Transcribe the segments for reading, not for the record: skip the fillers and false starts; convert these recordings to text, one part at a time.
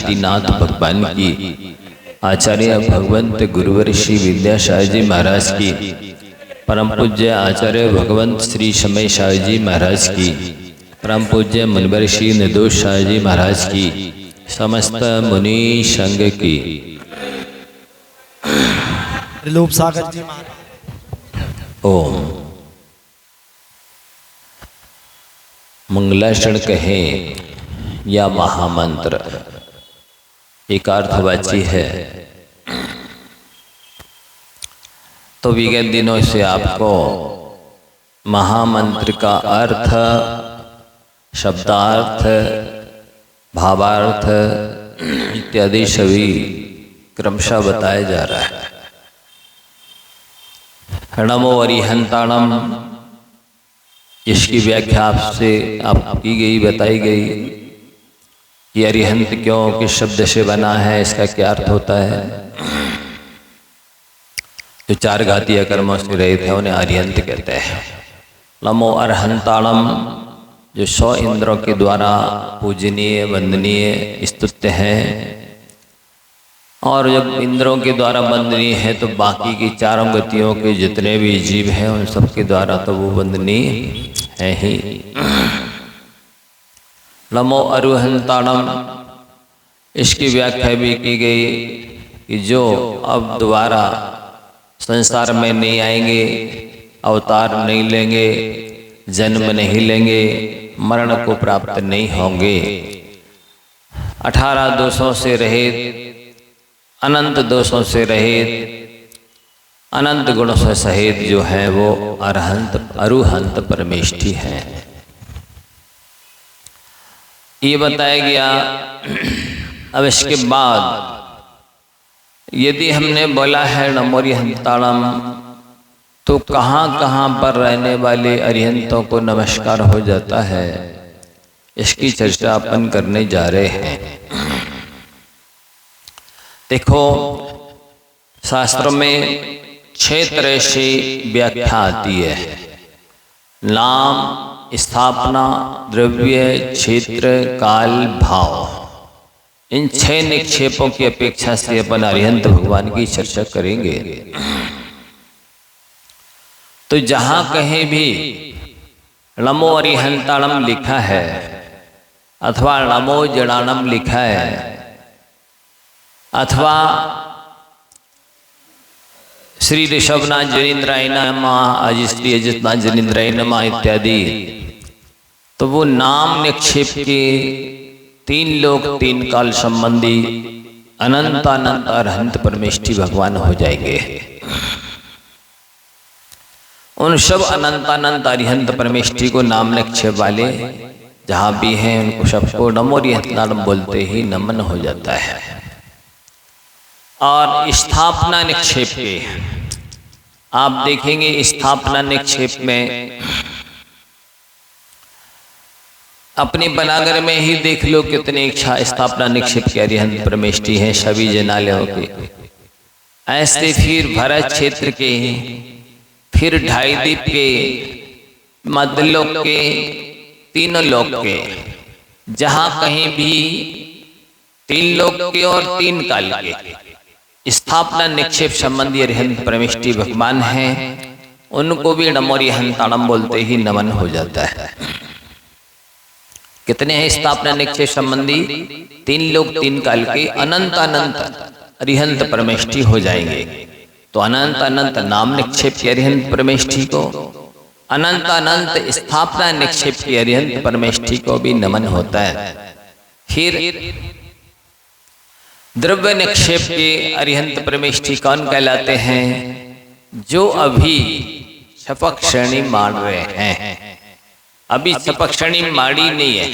शांतिनाथ भगवान की, आचार्य भगवंत गुरुवर श्री विद्यासागर जी महाराज की, परम पूज्य आचार्य भगवंत श्री समय सागर जी महाराज की, परम पूज्य मुनिवर श्री निर्दोष सागर जी महाराज की, समस्त मुनि संघ की। त्रिलोक सागर जी महाराज। ओम मंगलाचरण कहें या महामंत्र एक अर्थवाची है। तो विगत दिनों से आपको महामंत्र का अर्थ, शब्दार्थ, भावार्थ इत्यादि सभी क्रमशः बताया जा रहा है। नमो अरिहंताणम, इसकी व्याख्या आपसे की गई, बताई गई कि अरिहंत क्यों, किस शब्द से बना है, इसका क्या अर्थ होता है। जो चार घातीय कर्मों से रहित है उन्हें अरिहंत कहते हैं। नमो अरहंताणम, जो 100 इंद्रों के द्वारा पूजनीय, वंदनीय, स्तुत्य है, और जब इंद्रों के द्वारा वंदनीय है तो बाकी की चारों गतियों के जितने भी जीव हैं उन सब के द्वारा तो वो वंदनीय है ही। नमो अरुहंताणम, इसकी व्याख्या भी की गई कि जो अब दोबारा संसार में नहीं आएंगे, अवतार नहीं लेंगे, जन्म नहीं लेंगे, मरण को प्राप्त नहीं होंगे, 18 दोषों से रहित, अनंत दोषों से रहित, अनंत गुणों से सहित जो है वो अरहंत, अरुहंत परमेष्ठी है। ये बताया गया। अब इसके बाद यदि हमने बोला है नमो अरिहंताणम, तो कहाँ कहाँ पर रहने वाले अरिहंतों को नमस्कार हो जाता है, इसकी चर्चा अपन करने जा रहे हैं। देखो, शास्त्रों में 6 तरह से व्याख्या आती है। नाम, स्थापना, द्रव्य, क्षेत्र, काल, भाव। इन 6 निक्षेपों की अपेक्षा से अपन अरिहंत भगवान की चर्चा करेंगे। तो जहां कहीं भी नमो अरिहंताणम लिखा है अथवा नमो जडाणम लिखा है अथवा श्री ऋषभनाथ जनीन्द्राय नमः, अजिश्री अजितनाथ जनीन्द्राय नमः इत्यादि, तो वो नाम निक्षेप के 3 लोक 3 काल संबंधी अनंत अनंत अरहंत परमेष्ठी भगवान हो जाएंगे। उन सब अनंत अनंत अरिहंत परमेष्ठी को नाम निक्षेप वाले जहां भी हैं उनको सबको नमो अरिहंताणम बोलते ही नमन हो जाता है। और स्थापना निक्षेप के आप देखेंगे, स्थापना निक्षेप में अपने बनागर में ही देख लो कितने इच्छा स्थापना निक्षेप के अरिहंत परमेष्ठी हैं सभी जनालयों के। ऐसे फिर भरत क्षेत्र के, फिर 2.5 दीप के, मध्यलोक के, 3 लोक के, जहां कहीं भी 3 लोक के और 3 काल के स्थापना निक्षेप संबंधी अरिहंत परमेष्ठी भगवान हैं, उनको भी नमो अरिहंताणम बोलते ही नमन हो जाता है। कितने हैं स्थापना निक्षेप संबंधी? 3 लोक 3 काल के अनंत अनंत अरिहंत परमेष्ठी हो जाएंगे। तो अनंत अनंत नाम निक्षेप के अरिहंत परमेष्ठी को, अनंत अनंत स्थापना निक्षेप के अरिहंत परमेष्ठी को भी नमन होता है। फिर द्रव्य निक्षेप के अरिहंत परमेष्ठी कौन कहलाते हैं? जो अभी शपक श्रेणी मार रहे हैं, अभी शपक श्रेणी मारी नहीं है,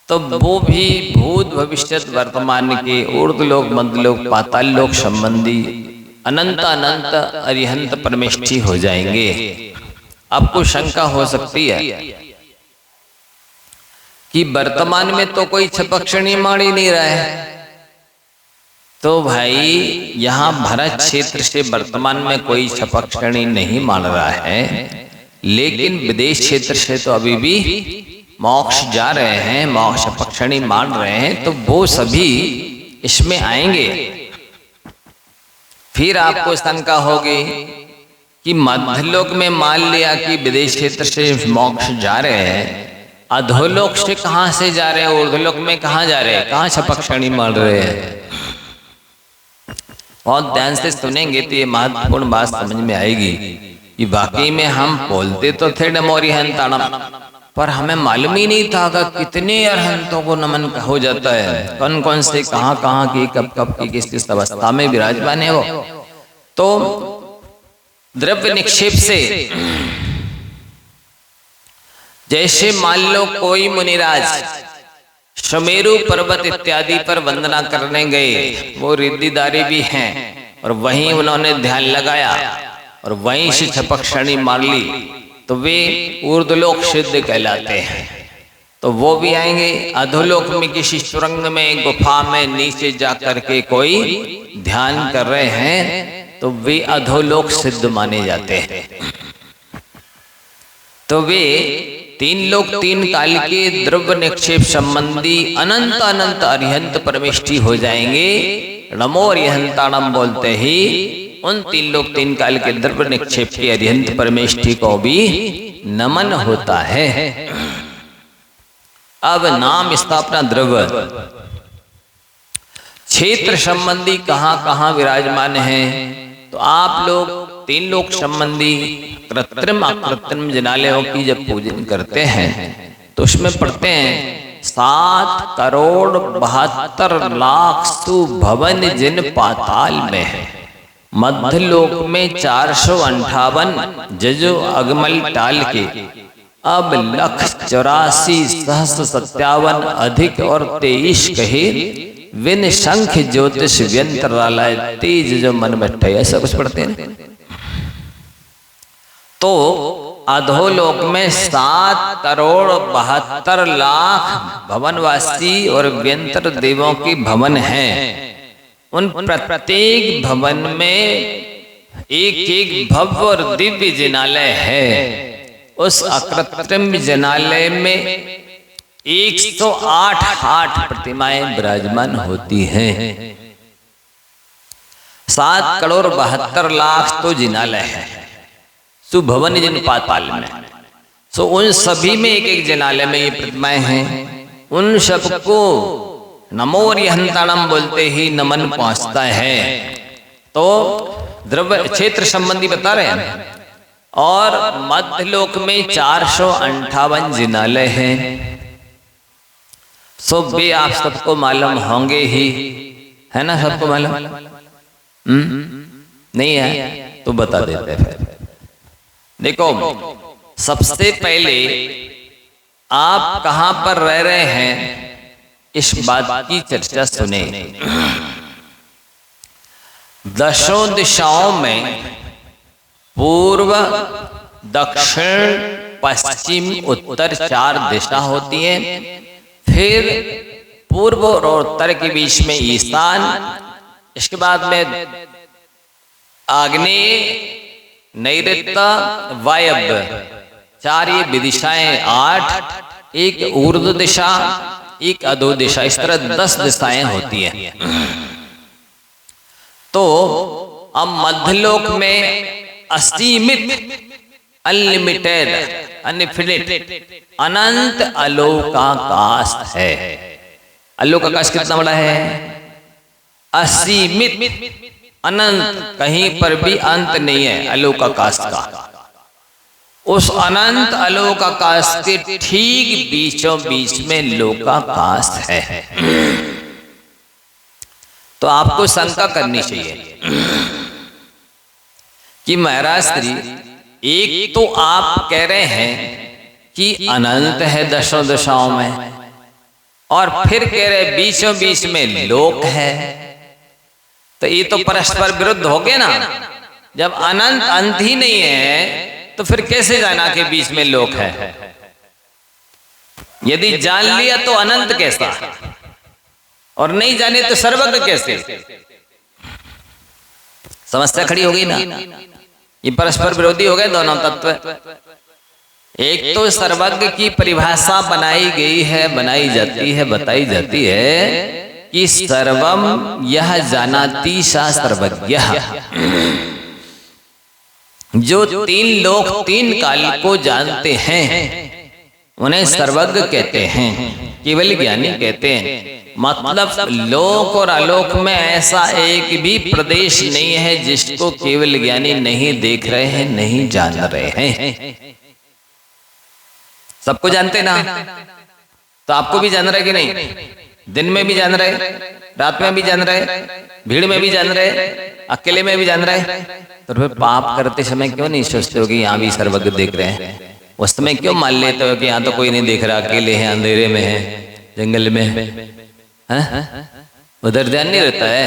तो वो भी भूत भविष्य वर्तमान के ऊर्ध्वलोक, मध्यलोक, पाताल लोक संबंधी अनंत अनंत अरिहंत परमेष्ठी हो जाएंगे। आपको शंका हो सकती है कि वर्तमान में तो कोई शपक श्रेणी मार ही नहीं रहा है, तो भाई यहाँ भरत क्षेत्र से वर्तमान में कोई शपक श्रेणी नहीं मान रहा है, लेकिन विदेश क्षेत्र से तो अभी भी मोक्ष जा रहे हैं, मोक्ष पक्षणी मान रहे हैं, तो वो सभी इसमें आएंगे। फिर आपको शंका होगी कि मध्यलोक में मान लिया कि विदेश क्षेत्र से मोक्ष जा रहे हैं, अधोलोक से कहां से जा रहे हैं, ऊर्ध्वलोक में कहां जा रहे हैं, कहां छपक्षणी मान रहे हैं। बहुत ध्यान से सुनेंगे तो ये महत्वपूर्ण बात समझ में आएगी कि वाकई में हम बोलते तो थे नमो अरिहंताणम, पर हमें मालूम ही नहीं था कि कितने अरहंतों को नमन हो जाता है, कौन कौन से कहां कहां की कब कब की किस किस अवस्था में विराजमान है वो। तो द्रव्य निक्षेप से जैसे मान लो कोई मुनिराज सुमेरु पर्वत इत्यादि पर वंदना करने गए, वो रिद्धिदारी भी हैं और वहीं उन्होंने ध्यान लगाया और वहीं से छपक्षणी मार ली, तो वे ऊर्ध्वलोक सिद्ध कहलाते हैं। तो वो भी आएंगे। अधोलोक में किसी सुरंग में गुफा में नीचे जा करके कोई ध्यान कर रहे हैं, तो वे अधोलोक सिद्ध माने जाते हैं। तो वे तीन लोक तीन काल के द्रव्य निक्षेप संबंधी अनंत अनंत अरिहंत परमेष्टि हो जाएंगे। नमो अरिहंताणम बोलते ही उन तीन लोक तीन काल के द्रव्य निक्षेप के अरिहंत परमेष्टि को भी नमन होता है। अब नाम स्थापना द्रव्य क्षेत्र संबंधी कहां कहां विराजमान है, तो आप लोग तीन लोक संबंधी कृत्रिम अकृत्रिम जिनालयों की जब पूजन करते हैं तो उसमें पढ़ते हैं 7,72,00,000 सुभवन जिन पाताल में है, मध्यलोक में 458 जजो अगमल टाल के, अब 1,84,57 अधिक और 23 कहे विन शंख ज्योतिष व्यंतरालय तेज जो मन बैठे, ऐसा कुछ पढ़ते हैं। तो अधोलोक में 7,72,00,000 भवनवासी और व्यंतर देवों के भवन हैं। उन प्रत्येक भवन में एक एक भव्य और दिव्य जिनालय है। उस अकृत्रिम जिनालय में 108 प्रतिमाएं विराजमान होती हैं। 7,72,00,000 तो जिनालय है सुभवन जिन पाताल में। सो उन सभी में एक एक जिनालय में ये प्रतिमाएं हैं। उन सबको नमो अरिहंताणम बोलते ही नमन पहुंचता है। तो द्रव्य क्षेत्र संबंधी बता रहे हैं। और मध्यलोक में 458 जिनालय हैं। सो वे आप सबको मालूम होंगे ही, है ना? सबको मालूम नहीं है तो बता देते हैं। देखो, सबसे पहले आप कहां पर रह रहे हैं इस बात की चर्चा सुने। दशों दिशाओं में पूर्व दक्षिण पश्चिम उत्तर 4 दिशा होती है। फिर पूर्व और उत्तर के बीच में ईशान, इसके बाद में आग्नेय, नैऋत्य, वायव्य, 4 ये विदिशाएं 8, एक ऊर्ध्व दिशा, एक अधो दिशा, इस तरह 10 दिशाएं होती हैं। तो अब मध्यलोक में असीमित, अनलिमिटेड, अनफिनिट, अनंत अलोकाकाश है। अलोकाकाश कितना बड़ा है? असीमित, अनंत, कहीं पर भी अंत नहीं है अलोकाकाश का। उस अनंत अलोकाकाश के ठीक बीचों बीच में लोकाकाश है। तो आपको शंका करनी चाहिए कि महाराज श्री, एक तो आप कह रहे हैं कि अनंत है दशों दिशाओं में, और फिर कह रहे बीचों बीच में लोक है। तो ये तो परस्पर विरुद्ध हो गए ना। जब अनंत अंत ही नहीं है तो फिर कैसे जाना कि बीच में लोक है? यदि जान लिया तो अनंत कैसा, और नहीं जाने तो सर्वज्ञ कैसे? समस्या खड़ी हो गई ना। ये परस्पर विरोधी हो गए दोनों तत्व। एक तो सर्वज्ञ की परिभाषा बनाई गई है, बनाई जाती है, बताई जाती है कि सर्वम यह जानाति सा सर्वज्ञ। जो तीन लोक तीन काल को जानते हैं उन्हें सर्वज्ञ कहते हैं, केवल ज्ञानी कहते हैं। मतलब लोक और आलोक में ऐसा एक भी प्रदेश नहीं है जिसको केवल ज्ञानी नहीं देख रहे हैं, नहीं जान रहे हैं। सबको जानते ना, तो आपको भी जान रहे कि नहीं? दिन में भी जान रहे, रात में भी जान रहे, भीड़ में भी जान रहे, अकेले में भी जान रहे। तो फिर पाप करते समय क्यों नहीं सोचते हो कि यहाँ भी सर्वज्ञ देख रहे हैं? उस समय क्यों मान लेते हो कि यहाँ तो कोई नहीं देख रहा, अकेले हैं, अंधेरे में है, जंगल में है? उधर ध्यान नहीं रहता है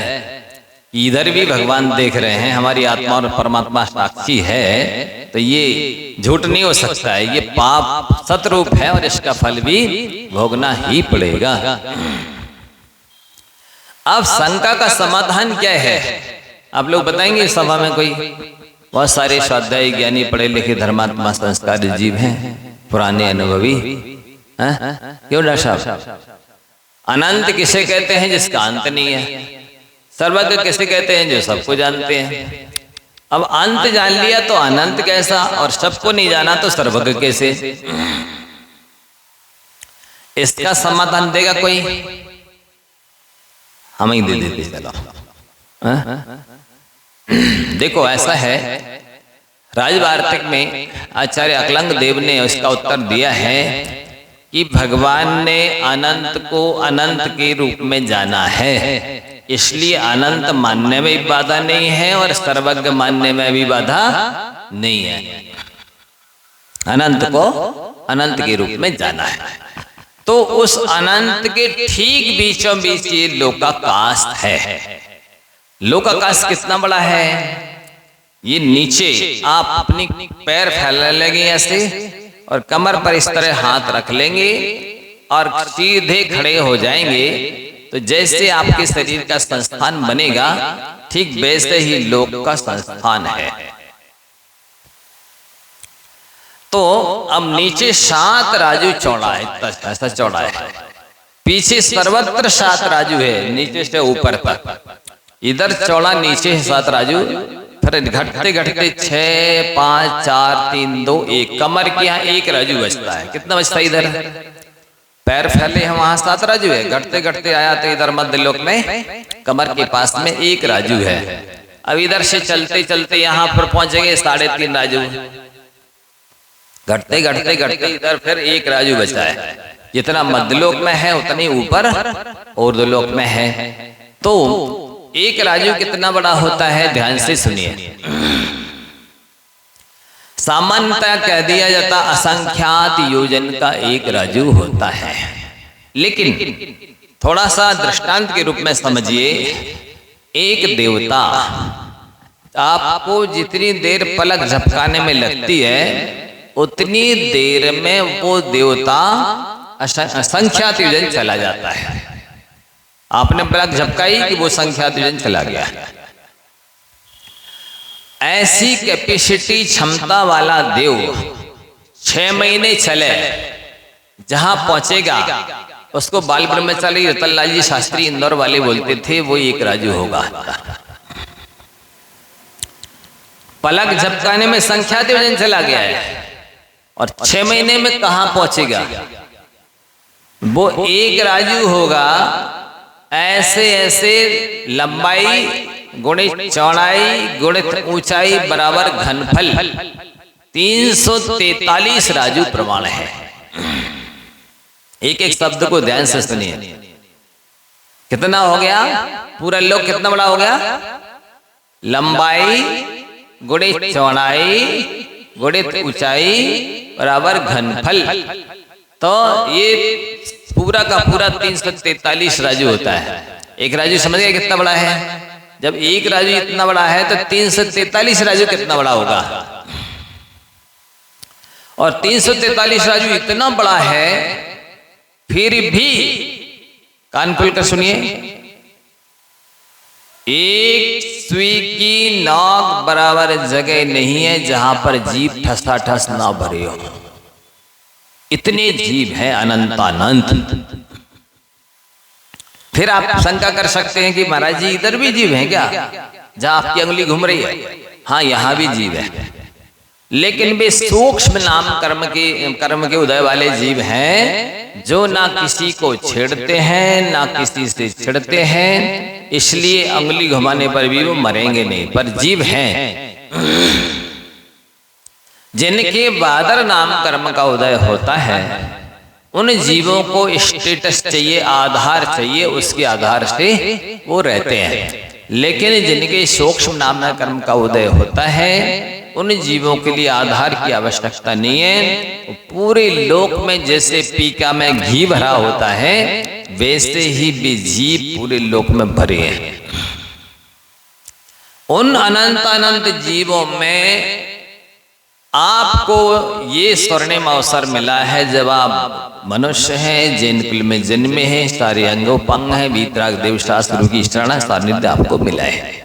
कि इधर भी भगवान देख रहे हैं, हमारी आत्मा और परमात्मा साक्षी है। तो ये झूठ नहीं हो सकता है, ये पाप सतरूप है और इसका फल भी भोगना ही पड़ेगा। अब शंका का समाधान क्या है? आप लोग बताएंगे सभा में? कोई बहुत सारे स्वाध्यायी ज्ञानी पढ़े लिखे धर्मात्मा संस्कारी जीव हैं, पुराने अनुभवी हैं? क्यों डॉक्टर साहब? अनंत किसे कहते हैं जिसका अंत नहीं है? सर्वज्ञ किसे कहते हैं जो सबको जानते हैं? अब अंत जान लिया तो अनंत कैसा, और सबको नहीं जाना तो सर्वज्ञ कैसे? इसका समाधान देगा कोई? हम ही दे देते चलो। देखो ऐसा है, राजवार्तिक में आचार्य अकलंग देव ने उसका उत्तर दिया है कि भगवान ने अनंत को अनंत के रूप में जाना है, इसलिए अनंत मानने में भी बाधा नहीं है और सर्वज्ञ मानने में भी बाधा नहीं है। अनंत को अनंत के रूप में जाना है। तो उस अनंत के ठीक बीचों बीच ये लोकाकाश है। लोकाकाश कितना बड़ा है? ये नीचे आप अपनी पैर फैला लेंगे ऐसे और कमर पर इस तरह हाथ रख लेंगे और सीधे खड़े हो जाएंगे, तो जैसे आपके शरीर का संस्थान बनेगा ठीक वैसे ही लोक का संस्थान है। तो अब नीचे 7 राजू चौड़ा है, ऐसा चौड़ा है, पीछे सर्वत्र 7 राजू है, नीचे से ऊपर तक। इधर चौड़ा, नीचे 7 राजू, फिर घटते घटते 6 5 4 3 2 1 कमर के यहाँ 1 राजू बचता है। कितना बचता है? इधर पैर फैले हैं वहां 7 राजू है, घटते घटते आया तो इधर मध्य लोक में कमर के पास में 1 राजू है। अब इधर से चलते चलते यहाँ पर पहुंचेंगे 3.5 राजू, घटते घटते घटते इधर फिर 1 राजू बचा है। जितना मध्यलोक में है उतनी ऊपर ऊर्ध्वलोक में है। तो 1 राजू कितना बड़ा होता है? ध्यान से सुनिए। सामान्यतः कह दिया जाता असंख्यात योजन का 1 राजू होता है, लेकिन थोड़ा सा दृष्टांत के रूप में समझिए। एक देवता आपको जितनी देर पलक झपकाने में लगती है उतनी देर में वो देवता असंख्यात योजन चला जाता है। आपने पलक झपकाई कि वो संख्यात योजन चला गया। ऐसी कैपेसिटी क्षमता वाला देव 6 महीने चले, जहां पहुंचेगा उसको बाल ब्रह्मचारी रतनलाल जी शास्त्री इंदौर वाले बोलते थे वो 1 राजू होगा। पलक झपकाने में संख्यात योजन चला गया है और 6 महीने में कहां पहुंचेगा? वो 1 राजू होगा। ऐसे ऐसे लंबाई गुणित चौड़ाई गुणित ऊंचाई बराबर घनफल 343 राजू प्रमाण है। एक एक शब्द को ध्यान से सुनिए। कितना हो गया? पूरा लोक कितना बड़ा हो गया? लंबाई गुणित चौड़ाई गुणित ऊंचाई बराबर घनफल। तो ये पूरा का पूरा 343 राजू होता है। 1 राजू समझ गए कितना बड़ा है? जब 1 राजू इतना बड़ा है तो 343 राजू कितना बड़ा होगा? और 343 राजू इतना बड़ा है, फिर भी कान खोल कर सुनिए, एक सुई की नोक बराबर जगह नहीं है जहां पर जीभ ठसा ठस ना भरे हो। इतने जीव हैं अनंतानंत। फिर आप शंका कर सकते हैं कि महाराज जी इधर भी जीव हैं क्या, जहां आपकी उंगली घूम रही है? हाँ, यहां भी जीव है, लेकिन वे सूक्ष्म नाम कर्म के उदय वाले जीव हैं, जो ना किसी को छेड़ते हैं ना किसी से छिड़ते हैं, इसलिए उंगली घुमाने पर भी वो मरेंगे नहीं, पर जीव हैं। जिनके बादर नाम कर्म का उदय होता है, उन जीवों को स्टेटस चाहिए, आधार चाहिए, उसके आधार से वो रहते हैं। लेकिन जिनके सूक्ष्म नाम कर्म का उदय होता है, उन जीवों के लिए आधार की आवश्यकता नहीं है। पूरे लोक में जैसे पीका में घी भरा होता है, वैसे ही भी जीव पूरे लोक में भरे हैं। उन अनंत अनंत जीवों में आपको ये स्वर्णिम अवसर मिला है, जब आप मनुष्य हैं, जैन कुल में जन्मे हैं, सारे अंगोपंग हैं, वीतराग देव शास्त्र की शरण सानिध्य आपको मिला है।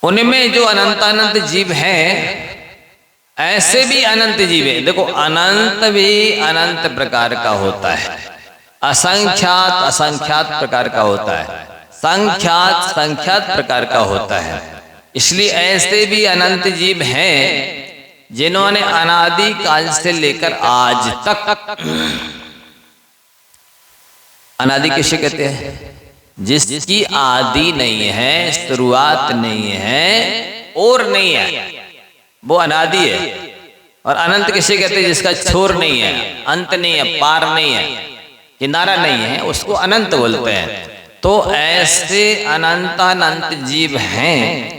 उनमें जो अनंत अनंत जीव हैं, ऐसे भी अनंत जीव है। देखो, अनंत भी अनंत प्रकार का होता है, असंख्यात असंख्यात प्रकार का होता है, संख्यात संख्यात प्रकार का होता है। इसलिए ऐसे भी अनंत जीव हैं जिन्होंने अनादि काल से लेकर आज तक, अनादि किसे कहते हैं? जिसकी आदि नहीं है, शुरुआत नहीं है और नहीं है, वो अनादि है। और अनंत किसे कहते हैं? जिसका छोर नहीं है, अंत नहीं है, पार नहीं है, किनारा नहीं है, उसको अनंत बोलते हैं। तो ऐसे अनंतानंत जीव हैं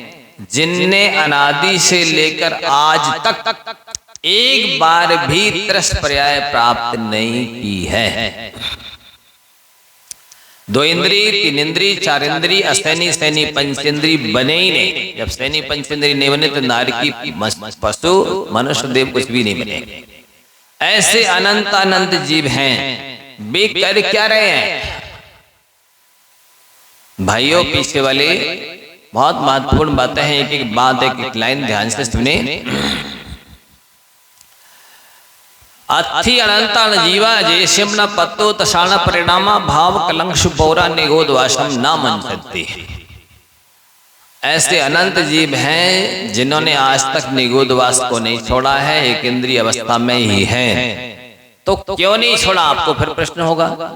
जिनने अनादि से लेकर आज तक एक बार भी त्रस पर्याय प्राप्त नहीं की है। 2 इंद्री, 3 इंद्री, 4 इंद्री, असैनी सैनी पंचेंद्री बने ही नहीं। जब सैनी पंचेंद्री नहीं बने तो नार की पशु मनुष्य देव कुछ भी नहीं बने। ऐसे अनंत अनंत जीव हैं, वे कर क्या रहे हैं? भाइयों, पीछे वाले बहुत महत्वपूर्ण बातें हैं, एक एक बात, एक एक लाइन ध्यान से सुने। अथि अनंतान जीवा जैश्यम न पत्तो तसाण परिणामा भाव कलंक पौरा निगोदवासम न मंचती। ऐसे अनंत जीव हैं जिन्होंने आज तक निगोदवास को नहीं छोड़ा है, एक इंद्रिय अवस्था में ही है। तो क्यों नहीं छोड़ा? आपको फिर प्रश्न होगा।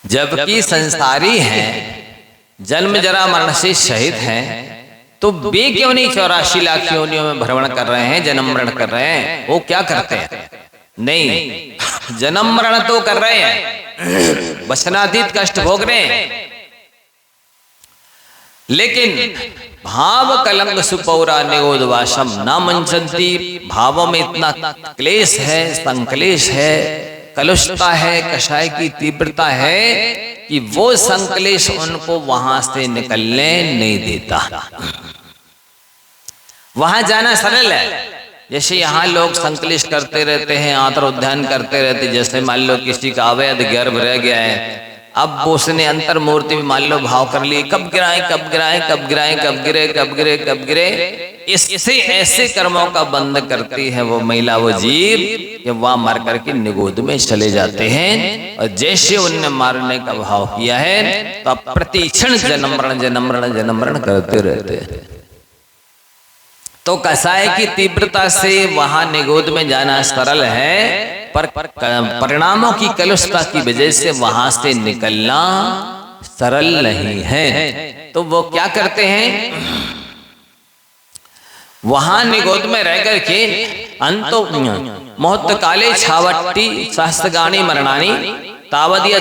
जबकि संसारी हैं, जन्म जरा मरण से शहीद हैं, तो वे क्यों नहीं 84 लाख योनियों में भ्रमण कर रहे हैं, जन्म मरण कर रहे हैं? वो क्या करते हैं? नहीं, जन्म मरण तो कर रहे हैं, वचनातीत कष्ट भोग रहे हैं, लेकिन भाव कलंक सुपौरा निगोदवासम न मंचन्ति। भावों में इतना क्लेश है, संक्लेश है, कलुषता है, कषाय की तीव्रता है कि वो संक्लेश उनको वहां से निकलने नहीं देता। वहां जाना सरल है। जैसे यहाँ लोग संक्लेश करते रहते हैं, आतर उद्यान करते रहते हैं। जैसे मान लो किसी का अवैध गर्भ रह गया है, अब उसने अंतर मूर्ति में मान लो भाव कर लिए, कब गिराए कब गिराए कब गिराए, कब गिरे कब गिरे कब गिरे। इससे ऐसे कर्मों का बंध करती है वो महिला, वो जीव, कि वहां मर करके निगोद में चले जाते हैं। और जैसे उनने मारने का भाव किया है, तो प्रतिक्षण जन्म मरण जन्म मरण जन्म मरण करते रहते हैं। तो कसाय की तीव्रता से वहां निगोद में जाना सरल है, पर परिणामों की कलुषता की वजह से वहां से निकलना सरल नहीं है। तो वो क्या करते हैं? वहां निगोद में रह करके अंतो मोहत काले छावट्टी सहस्त्रगाणी मरणानी तावदिया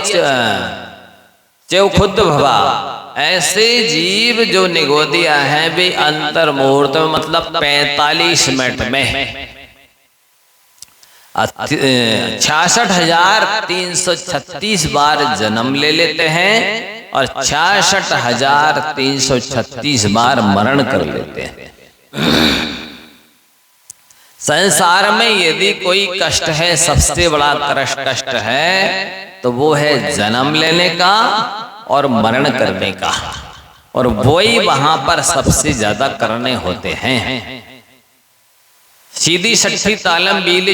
चौखुद भवा। ऐसे जीव जो निगोदिया हैं, वे अंतर मुहूर्त में, मतलब 45 मिनट में 66,336 बार जन्म ले लेते हैं और 66,336 बार मरण कर लेते हैं। संसार में यदि कोई कष्ट है, सबसे बड़ा कष्ट है, तो वो है जन्म लेने का और मरण करने का, और वही वहां पर सबसे ज्यादा करने होते हैं। सीधी छठी तालम बीले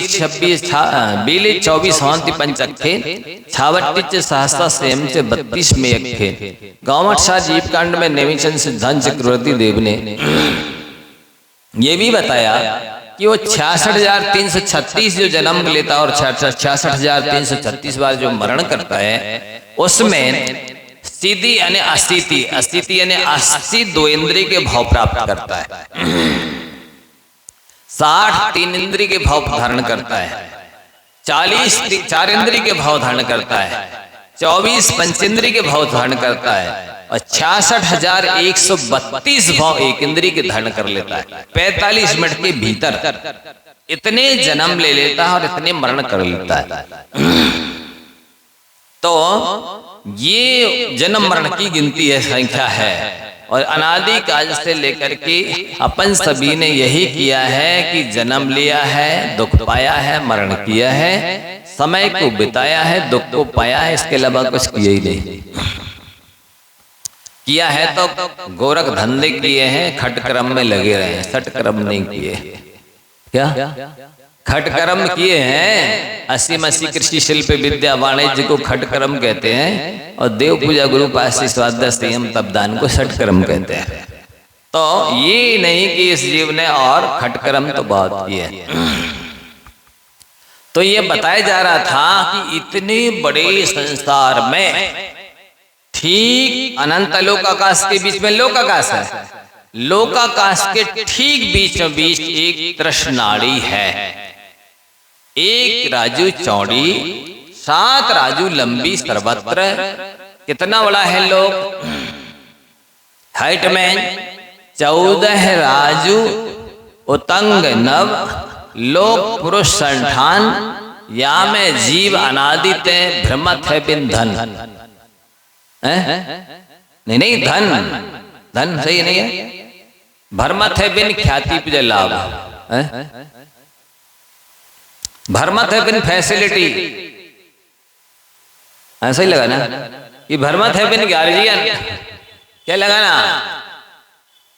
24 हांति पंचखे छावट्टी सहसा सेम से 32 में अखे। गाँवट शाह जीव कांड में नेमिचंद सिद्धांत चक्रवर्ती देव ने ये भी बताया कि वो 66,336 जो जन्म लेता और 66,336 बार जो मरण करता है उसमें सीधी यानी अस्थिति यानी 80 दो इंद्रिय के भाव प्राप्त करता है, 60 तीन इंद्रिय के भाव धारण करता है, 40 चार इंद्रिय के भाव धारण करता है, 24 पंचेंद्रिय के भाव धारण करता है और 66,132 भाव एक इंद्रिय के धारण कर लेता है। 45 मिनट के भीतर इतने जन्म ले लेता है और इतने मरण कर लेता है। तो ये जन्म मरण की गिनती है, संख्या है। और अनादि काल से लेकर के अपन सभी ने यही किया है कि जन्म लिया है, दुख पाया है, मरण किया है, समय को बिताया है, दुख को पाया है, इसके अलावा कुछ किया ही नहीं। किया है तो गोरख धंधे किए हैं, खटकर्म में लगे रहे हैं, सटकर्म नहीं किए। क्या खटकर्म किए हैं? 80 कृषि शिल्प विद्या वाणिज्य को खटकर्म कहते हैं और देव पूजा गुरु पासी स्वाध्याय संयम तपदान को सटकर्म कहते हैं। तो ये नहीं कि इस जीव ने और खटकर्म तो बहुत किए। तो ये बताया जा रहा था कि इतने बड़े संसार में ठीक अनंत लोकाकाश के बीच में लोकाकाश है, लोकाकाश के ठीक बीचों बीच एक तृष्णाड़ी है, एक राजू चौड़ी, 7 राजू लंबी सर्वत्र। कितना बड़ा है लोक? हाइट में 14 राजू उतंग नव, लोक पुरुष संठान, या में जीव अनादित भ्रमत है बिन धन। नहीं धन सही नहीं है, भ्रमत है बिन ख्याति पूजा लाभ, भ्रमत है बिन फैसिलिटी। ऐसा ही लगा ना कि भ्रमत है बिन गार्जियन। क्या लगा ना?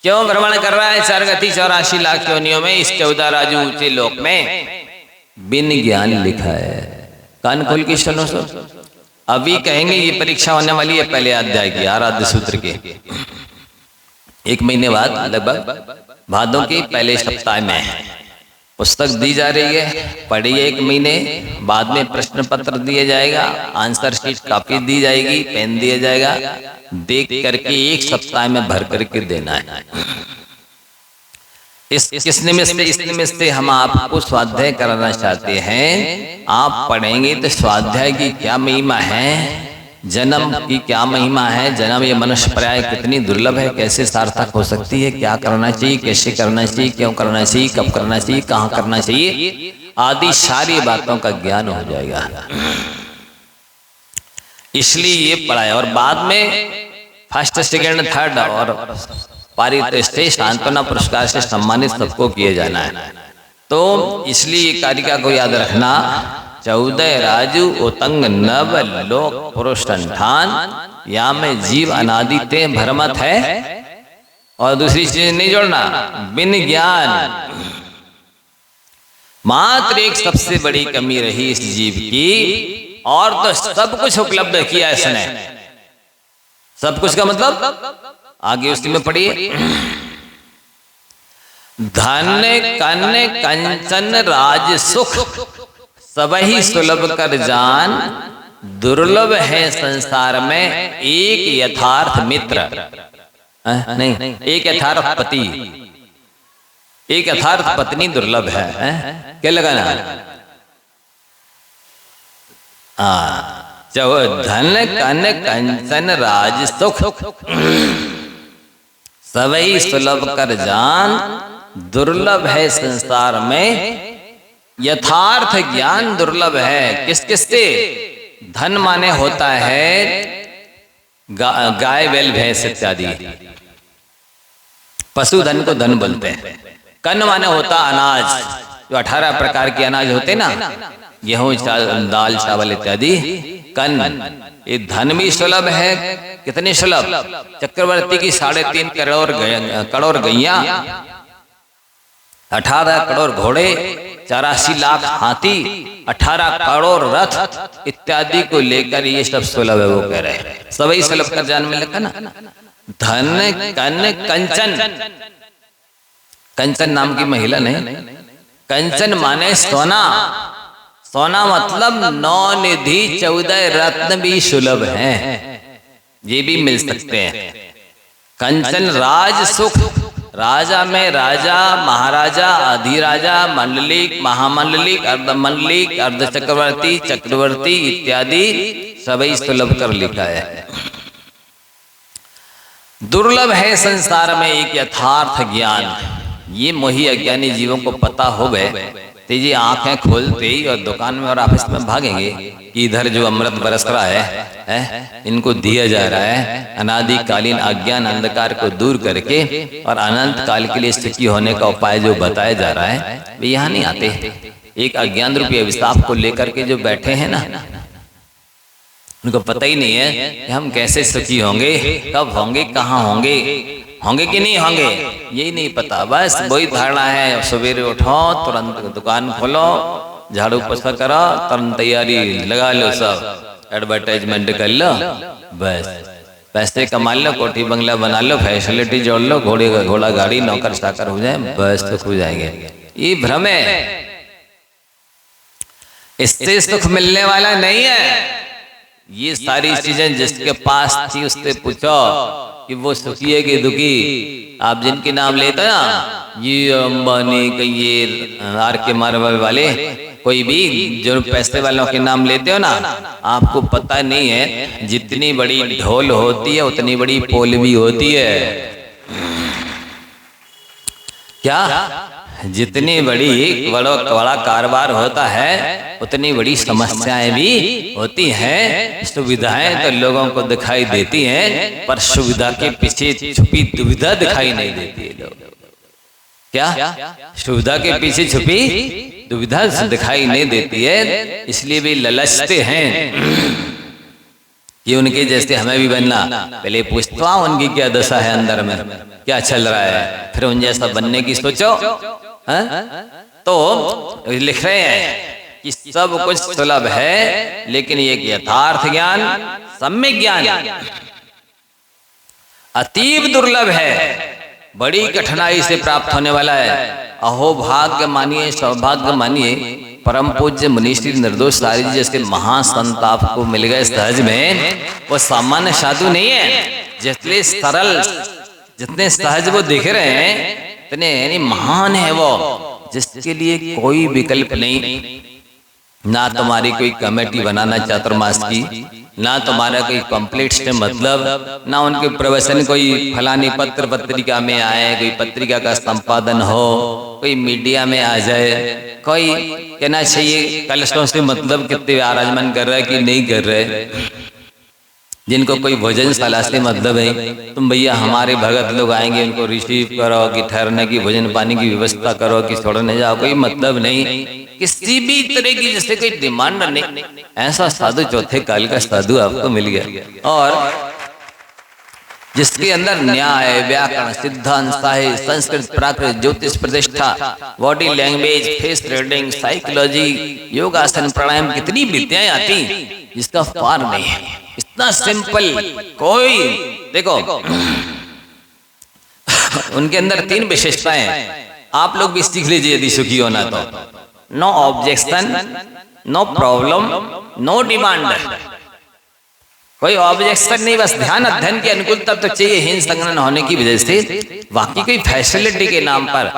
क्यों भ्रमण कर रहा है 84 लाख योनियों में इस 14 राजू ऊंचे लोक में? बिन ज्ञान लिखा है। कान खोल के सुनो। अभी कहेंगे ये परीक्षा होने वाली है पहले अध्याय की, आराध्य सूत्र के। 1 महीने बाद लगभग भादों के पहले सप्ताह में पुस्तक दी जा रही है, पढ़िए। 1 महीने बाद में प्रश्न पत्र दिया जाएगा, आंसर शीट कापी दी जाएगी, पेन दिया जाएगा, देख करके 1 सप्ताह में भर करके देना है। इस निमित्त से हम आपको स्वाध्याय कराना चाहते हैं। आप पढ़ेंगे तो स्वाध्याय की क्या महिमा है, जन्म की क्या महिमा है, जन्म ये मनुष्य पर्याय कितनी दुर्लभ है, कैसे सार्थक हो सकती है, क्या करना चाहिए, कैसे करना चाहिए, क्यों करना चाहिए, कब करना चाहिए, कहाँ करना चाहिए, आदि सारी बातों का ज्ञान हो जाएगा। इसलिए ये पढ़ाए और बाद में फर्स्ट सेकंड थर्ड और पारितोषिक सांत्वना पुरस्कार से सम्मानित सबको किए जाना है। तो इसलिए कारिका को याद रखना, 14 राजू उतंग नव, लोक पुरुष संठान, या में जीव अनादित भ्रमत है। और दूसरी चीज नहीं जोड़ना, बिन ज्ञान। मात्र एक सबसे बड़ी कमी रही इस जीव की, और तो सब कुछ उपलब्ध किया इसने। सब कुछ का मतलब आगे उसी में पढ़िए। धन कन कंचन राज सुख, सबही सुलभ कर जान, दुर्लभ है संसार में एक यथार्थ मित्र। नहीं, एक यथार्थ पति, एक यथार्थ पत्नी दुर्लभ है। क्या लगाना? धन कन कंचन राज सुख, सबही सुलभ कर जान, दुर्लभ है संसार में यथार्थ ज्ञान दुर्लभ है। किस किस से? धन माने होता है गाय बैल भैंस इत्यादि, पशुधन को धन बोलते हैं। कन माने होता अनाज, जो 18 प्रकार के अनाज होते ना, गेहूं दाल चावल इत्यादि। कन, ये धन भी सुलभ है। कितने सुलभ? चक्रवर्ती की 3.5 करोड़ गैया 18 करोड़ घोड़े, 84 लाख हाथी, 18 करोड़ रथ इत्यादि को लेकर ये सब सुलभ है। वो कह रहे हैं सभी सुलभ कर जान में लिखा ना, धन कन कंचन, कंचन नाम की महिला नहीं, कंचन माने सोना, सोना मतलब 9 निधि 14 रत्न भी सुलभ हैं, ये भी मिल सकते हैं। कंचन राज सुख, राजा में राजा, महाराजा, अधिराजा, मंडलिक, महामंडलिक, अर्धमंडलिक, अर्ध चक्रवर्ती, चक्रवर्ती इत्यादि सभी सुलभ कर लिखा है। दुर्लभ है संसार में एक यथार्थ ज्ञान, ये मोही अज्ञानी जीवों को पता हो गए तो ये आंखें खोलते ही और दुकान में और ऑफिस में भागेंगे कि इधर जो अमृत बरस रहा है इनको दिया जा रहा है, अनादिकालीन अज्ञान अंधकार को दूर करके और अनंत काल के लिए सुखी होने का उपाय जो बताया जा रहा है, वे यहाँ नहीं आते। एक अज्ञान रूपी अभिशाप को लेकर के जो बैठे हैं ना, उनको पता ही नहीं है कि हम कैसे सुखी होंगे, कब होंगे, कहाँ होंगे, होंगे कि नहीं होंगे, यही नहीं पता। बस वही धारणा है, सवेरे उठो तुरंत दुकान खोलो, झाड़ू पोछा करो, तुरंत तैयारी लगा लो, सब एडवर्टाइजमेंट कर लो, बस पैसे कमा लो, कोठी बंगला बना लो, फैसिलिटी जोड़ लो, घोड़ा गाड़ी नौकर चाकर हो जाए, बस सुख हो जाएंगे। ये भ्रम है, इससे सुख मिलने वाला नहीं है। ये सारी चीजें जिसके पास थी उससे पूछो कि वो सुखी है कि दुखी। आप जिनके नाम लेते हैं ना, ये अंबानी का, ये आर के मार्बल वाले, कोई भी जो पैसे वालों के नाम लेते हो ना, आपको पता नहीं है जितनी बड़ी ढोल होती है उतनी बड़ी पोल भी होती है। क्या? जितनी बड़ा कारोबार होता है उतनी बड़ी समस्याएं भी होती हैं। सुविधाएं तो लोगों को दिखाई देती हैं, पर सुविधा के पीछे छुपी दुविधा दिखाई नहीं देती है। लोग क्या? सुविधा के पीछे छुपी दुविधा दिखाई नहीं देती है, इसलिए वे ललचते हैं कि उनके जैसे हमें भी बनना। पहले पूछता हूं उनकी क्या दशा है, अंदर में क्या चल रहा है, फिर उन जैसा बनने की सोचो। तो लिख रहे हैं कि सब कुछ सुलभ है, लेकिन एक यथार्थ ज्ञान, सम्यक ज्ञान अतीव दुर्लभ है, बड़ी कठिनाई से प्राप्त होने वाला है। अहो भाग्य मानिए, सौभाग्य मानिए, परम पूज्य मुनीश्री निर्दोष सारी जी जैसे महासंत आपको मिल गए सहज में। वो सामान्य साधु नहीं है, जितने सरल, जितने सहज वो दिख रहे हैं, इतने यानी महान है वो, जिसके लिए कोई विकल्प नहीं। ना तुम्हारी कोई कमेटी बनाना चातुर्मास की, ना तुम्हारा कोई कंप्लीट से मतलब, ना उनके प्रवचन कोई फलानी पत्रिका में आए, कोई पत्रिका का संपादन हो, कोई मीडिया में आ जाए, कोई कहना चाहिए कलशों से मतलब कितने आराजमान कर रहे कि नहीं कर रहे, जिनको कोई भोजनशाला से मतलब है। तुम भैया हमारे भगत लोग आएंगे, उनको रिसीव करो, कि ठहरने की भोजन पानी की व्यवस्था करो, कि छोड़ने जाओ, कोई मतलब नहीं, किसी भी तरह की जैसे कोई डिमांड नहीं। ऐसा साधु चौथे काल का साधु आपको मिल गया, और जिसके अंदर न्याय, व्याकरण, सिद्धांत, साहित्य, संस्कृत, प्राकृत, ज्योतिष, प्रतिष्ठा, body language, face reading, psychology, योगासन, प्राणायाम, कितनी विद्याएं आती जिसका पार नहीं है। इतना सिंपल कोई देखो उनके अंदर 3 विशेषताएं, आप लोग भी सीख लीजिए यदि सुखी होना तो। No objection, no problem, no demand. कोई ऑब्जेक्शन नहीं, बस ध्यान अध्ययन के अनुकूलता तो चाहिए हीन संगठन होने की वजह से, बाकी कोई फैसिलिटी के नाम पर,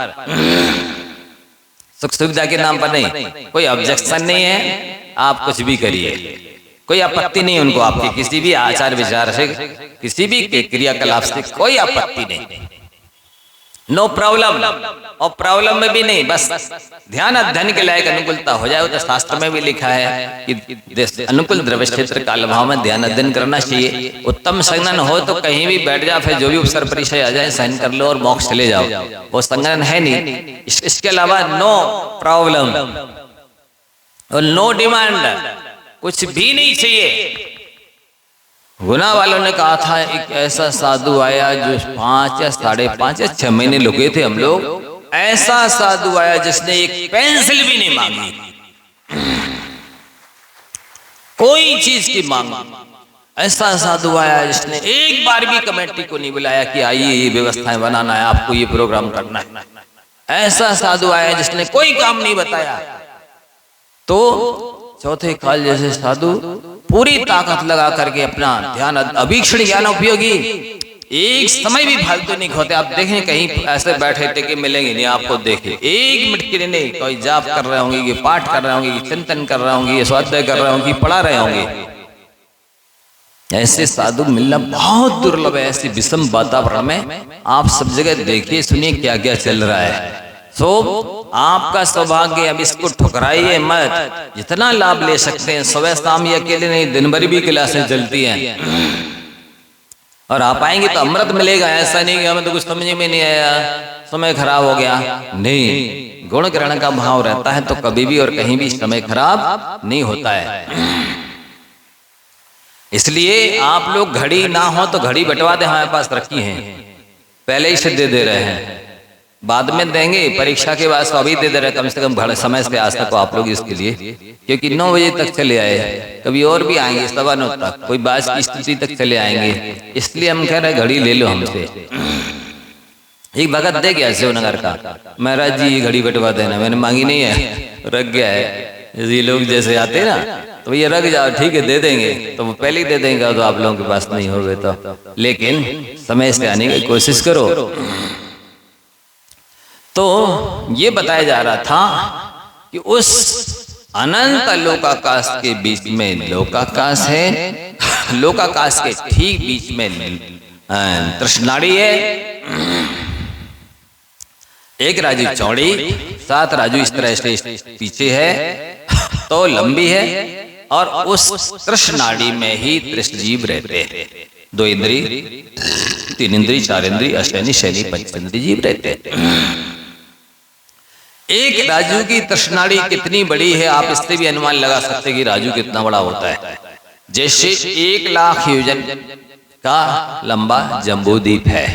सुख सुविधा के नाम पर नहीं। कोई ऑब्जेक्शन नहीं है, आप कुछ भी करिए, कोई आपत्ति नहीं उनको, आपके किसी भी आचार विचार से, किसी भी क्रियाकलाप से कोई आपत्ति नहीं। नो प्रॉब्लम, और प्रॉब्लम में भी नहीं, बस ध्यान अध्ययन के लायक अनुकूलता हो जाए। तो शास्त्र में भी लिखा है कि अनुकूल द्रव्य क्षेत्र काल भाव में ध्यान अध्ययन करना चाहिए। उत्तम संगठन हो तो कहीं भी बैठ जाओ, फिर जो भी उपसर परिचय आ जाए सहन कर लो और मोक्ष चले जाओ। वो संगठन है नहीं। इसके अलावा नो प्रॉब्लम और नो डिमांड, कुछ भी नहीं चाहिए। गुना वालों ने कहा था एक ऐसा साधु आया जो 5 या 5.5 या 6 महीने रुके थे हम लोग, ऐसा साधु आया जिसने एक पेंसिल भी नहीं मांगी, कोई चीज की मांग। ऐसा साधु आया जिसने एक बार भी कमेटी को नहीं बुलाया कि आइए ये व्यवस्थाएं बनाना है, आपको ये प्रोग्राम करना है। ऐसा साधु आया जिसने कोई काम नहीं बताया। तो चौथे काल जैसे साधु पूरी ताकत लगा करके अपना ध्यान, अभीक्षण ज्ञान उपयोगी, एक समय भी फालतू नहीं खोते। आप देखें कहीं ऐसे बैठे टेके मिलेंगे नहीं आपको, देखे एक मिनट के लिए नहीं, कोई जाप कर रहे होंगे, कि पाठ कर रहे होंगे, कि चिंतन कर रहे होंगे, स्वाध्याय कर रहे होंगे, पढ़ा रहे होंगे। ऐसे साधु मिलना बहुत दुर्लभ है। ऐसी विषम वातावरण में आप सब जगह देखिए सुनिए क्या क्या चल रहा है। तो आपका सौभाग्य, अब इसको ठुकराइए मत। जितना लाभ ले सकते हैं, सुबह शाम ये अकेले नहीं, दिन भर भी क्लासें चलती हैं और आप आएंगे तो अमृत मिलेगा। ऐसा नहीं कि हमें तो कुछ समझ में नहीं आया, समय खराब हो गया, नहीं। गुण ग्रहण का भाव रहता है तो कभी भी और कहीं भी समय खराब नहीं होता है। इसलिए आप लोग घड़ी ना हो तो घड़ी बंटवा दे, हमारे पास रखी है, पहले ही से दे रहे हैं, बाद में देंगे, परीक्षा के बाद अभी दे रहे, कम से कम समय से आज तक आप लोग इसके लिए, क्योंकि 9 बजे तक चले आए, कभी और भी आएंगे 9:15 तक, कोई बात की स्थिति तक चले आएंगे। इसलिए हम कह रहे घड़ी ले लो हमसे। एक भगत दे गया शिवनगर का, महाराज जी ये घड़ी बंटवा देना, मैंने मांगी नहीं है, रख गया है। ये लोग जैसे आते ना तो ये रख जाओ, ठीक है दे देंगे, तो वो पहले ही दे देंगे, तो आप लोगों के पास नहीं होगे तो, लेकिन समय से आने की कोशिश करो। तो ये बताया जा रहा था कि उस अनंत लोकाकाश के बीच में लोकाकाश है, लोकाकाश के ठीक बीच में तृष्णाड़ी है। एक राजू चौड़ी, 7 राजू इस तरह से पीछे है, तो लंबी है, और उस तृष्णाड़ी में ही तृष्ण जीव रहते हैं। 2 इंद्री, 3 इंद्री, 4 इंद्री, अष्टनी, शनि, पंचेंद्री जीव रहते हैं। एक राजू की तृष्णाड़ी कितनी बड़ी है, आप इससे भी अनुमान लगा सकते हैं कि राजू कितना बड़ा होता है। जैसे 1 लाख योजन का लंबा जम्बूद्वीप है।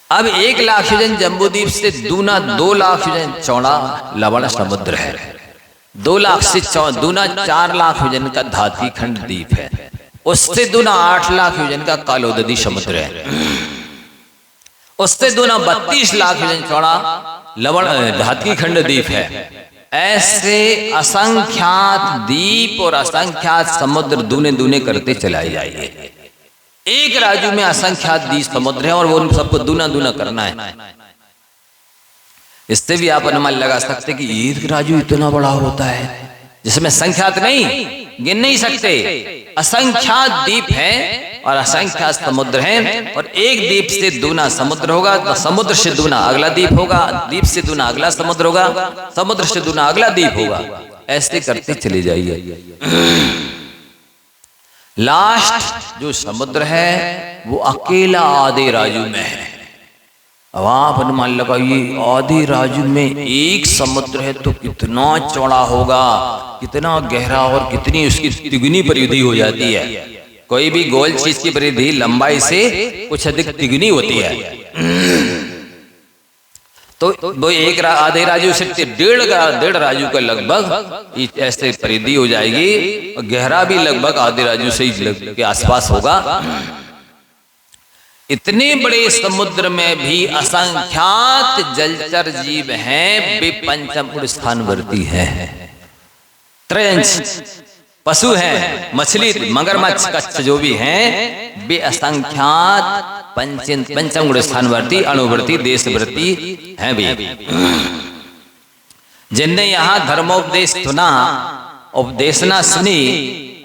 अब 1 लाख योजन जम्बूद्वीप से दूना 2 लाख योजन चौड़ा लवण समुद्र है। 2 लाख से दूना 4 लाख योजन का धाती खंड द्वीप है। उससे दूना 8 लाख योजन का कालोदधी समुद्र है। उससे दूना 32 लाख योजन चौड़ा लवण धाती खंड द्वीप है। ऐसे असंख्यात द्वीप और असंख्यात समुद्र दूने दूने करते चलाए जाइए। एक राजू में असंख्यात द्वीप समुद्र है और वो उन सबको दूना दूना करना है। इससे भी आप अनुमान लगा सकते कि एक राजू इतना बड़ा होता है जिसमें संख्यात नहीं, गिन नहीं सकते, असंख्यात द्वीप हैं और असंख्यात समुद्र हैं। और एक द्वीप से दूना समुद्र होगा तो समुद्र से दूना अगला द्वीप होगा, द्वीप से दूना अगला समुद्र होगा, समुद्र से दूना अगला द्वीप होगा। ऐसे करते चले जाइए। लास्ट जो समुद्र है वो अकेला आधे राजू में है। अब आप अनुमान लगाइए, आधे राजू में एक समुद्र है तो कितना चौड़ा होगा, कितना गहरा, और कितनी उसकी तिगुनी परिधि हो जाती है। कोई भी गोल चीज की परिधि लंबाई से कुछ अधिक तिगुनी होती है। तो वो एक आधे राजू से 1.5 राजू का लगभग ऐसे परिधि हो जाएगी, और गहरा भी लगभग आधे राजू से के आसपास होगा। इतने बड़े समुद्र में भी असंख्यात जलचर जीव हैं, वे पंचम स्थानवर्ती हैं। त्रयंश पशु हैं, मछली, मगरमच्छ, कच्छ जो भी हैं, वे असंख्यात पंचम गुण स्थानवर्ती, अणुवर्ती, देशवर्ती हैं भी। जिनने यहाँ धर्मोपदेश सुना, उपदेशना सुनी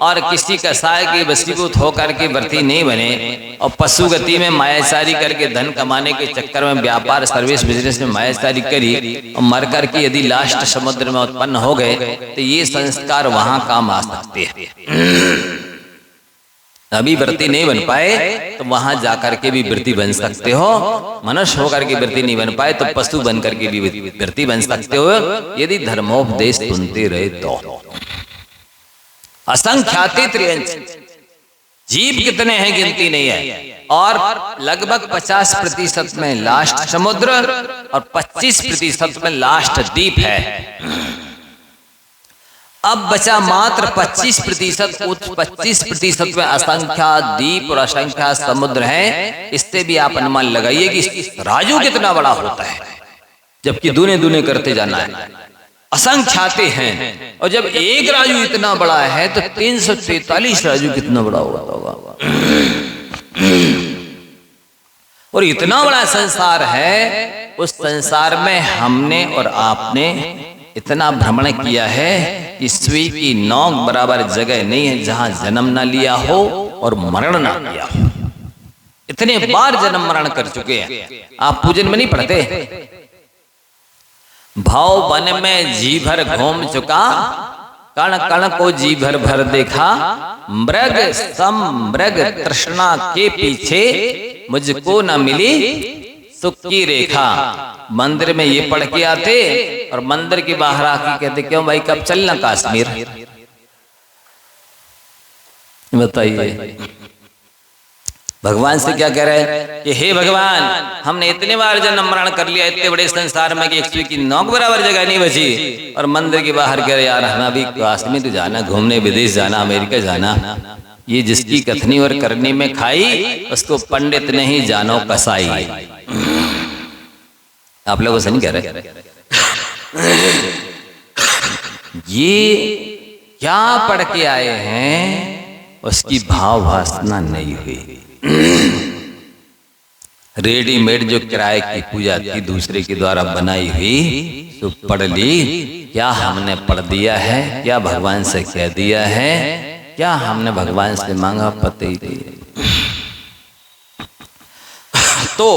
और किसी कसाय के वशीभूत होकर के वर्ती नहीं बने और पशु गति में मायाचारी करके धन कमाने के चक्कर में व्यापार सर्विस बिजनेस में मायाचारी करी और मर कर के यदि लास्ट समुद्र में उत्पन्न हो गए तो ये संस्कार वहां काम आ सकते हैं। अभी वृत्ति नहीं बन पाए तो वहां जाकर के भी वृत्ति बन सकते हो। मनुष्य होकर के वृत्ति नहीं बन पाए तो पशु बन करके भी वृत्ति बन सकते हो यदि धर्मोपदेश सुनते रहे तो। असंख्याति त्रियंश जीव कितने हैं गिनती नहीं है। और लगभग 50% में लास्ट समुद्र और 25% में लास्ट द्वीप है। अब बचा मात्र 25%। उस 25% में असंख्या द्वीप और असंख्या समुद्र हैं। इससे भी आप अनुमान लगाइए कि राजू कितना बड़ा होता है, जबकि दूने दूने करते जाना है, असंख्याते हैं। और जब एक राजू इतना बड़ा है तो 343 राजू कितना बड़ा होगा। और इतना बड़ा संसार है, उस संसार में हमने और आपने इतना भ्रमण किया है कि सुई की नोक बराबर जगह नहीं है जहां जन्म ना लिया हो और मरण ना किया हो। इतने बार जन्म मरण कर चुके हैं। आप पूजन में नहीं पढ़ते, भाव वन में जी भर घूम चुका, कण कण को जी भर भर देखा, मृग सम मृग तृष्णा के पीछे मुझको न मिली सुख की रेखा। मंदिर में ये पढ़ के आते और मंदिर के बाहर आके कहते क्यों भाई कब चलना कश्मीर। बताइए भगवान से क्या कह रहे हैं कि हे भगवान, हमने इतने बार जन्म मरण कर लिया इतने बड़े संसार में कि एक सुई की नोक बराबर जगह नहीं बची। और मंदिर के बाहर कह रहे यार हमें अभी कश्मीर जाना, घूमने विदेश जाना, अमेरिका जाना। ये जिसकी कथनी और करनी में खाई उसको पंडित नहीं जानो कसाई। आप लोगों से नहीं कह रहे। ये क्या पढ़ के आए हैं उसकी भाव वासना नहीं हुई। रेडीमेड जो किराए की पूजा थी दूसरे के द्वारा बनाई हुई तो पढ़ ली। क्या हमने पढ़ दिया है, क्या भगवान से कह दिया है, क्या हमने भगवान से मांगा, पता ही नहीं। तो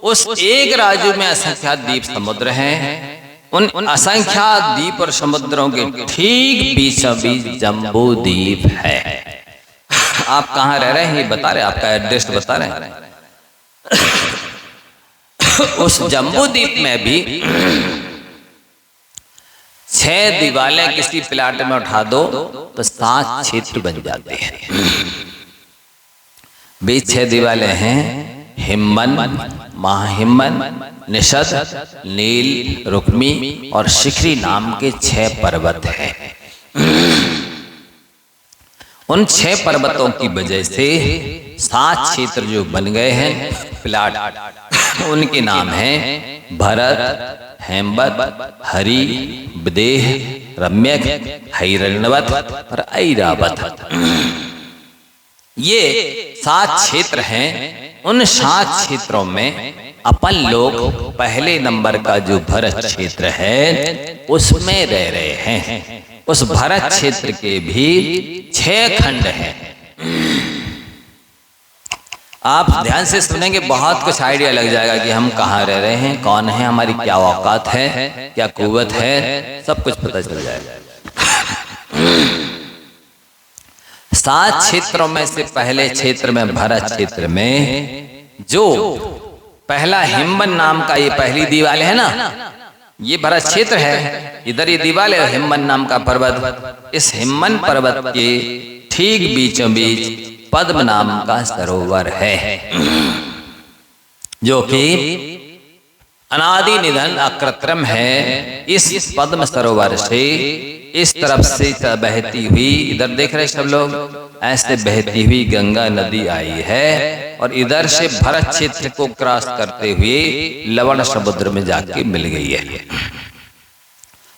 उस एक राजू में असंख्यात द्वीप समुद्र हैं। उन असंख्यात द्वीप और समुद्रों के ठीक बीचों बीच जम्बू द्वीप है। आप कहाँ रह रहे हैं ये बता रहे, आपका एड्रेस बता रहे हैं। उस जम्बू द्वीप में भी 6 दीवारें किसी प्लाट में उठा दो तो 7 क्षेत्र बन जाते हैं। बीच 6 दीवारें हैं हिमवन, महाहिमवन, निषद, नील, रुक्मी और शिखरी नाम के 6 पर्वत हैं। उन 6 पर्वतों की वजह से 7 क्षेत्र जो बन गए हैं प्लाट, उनके नाम हैं भरत, हेमवत, हरि, विदेह, रम्यक, हिरण्यवत और ऐरावत। ये 7 क्षेत्र हैं। उन 7 क्षेत्रों में अपन लोग पहले नंबर का जो भरत क्षेत्र है उसमें रह रहे हैं। उस भरत क्षेत्र के भी 6 खंड हैं। आप ध्यान से सुनेंगे बहुत कुछ आइडिया लग जाएगा कि हम कहाँ रह रहे हैं, कौन है, हमारी क्या औकात है, क्या कुव्वत है, सब कुछ पता चल जाएगा। 7 क्षेत्रों में से पहले क्षेत्र में भरत क्षेत्र में जो पहला हिमवन नाम का ये पहली दीवार है ना, ये भरत क्षेत्र है। इधर ये दीवार है हिमवन नाम का पर्वत। इस हिमवन पर्वत के ठीक बीचों बीच पद्म नाम का सरोवर है जो कि अनादि निधन अकृत्रिम है। इस पद्म सरोवर से इस तरफ से बहती हुई, इधर देख रहे सब लोग, ऐसे बहती हुई गंगा नदी आई है और इधर से भरत क्षेत्र को क्रॉस करते हुए लवण समुद्र में जाके मिल गई है।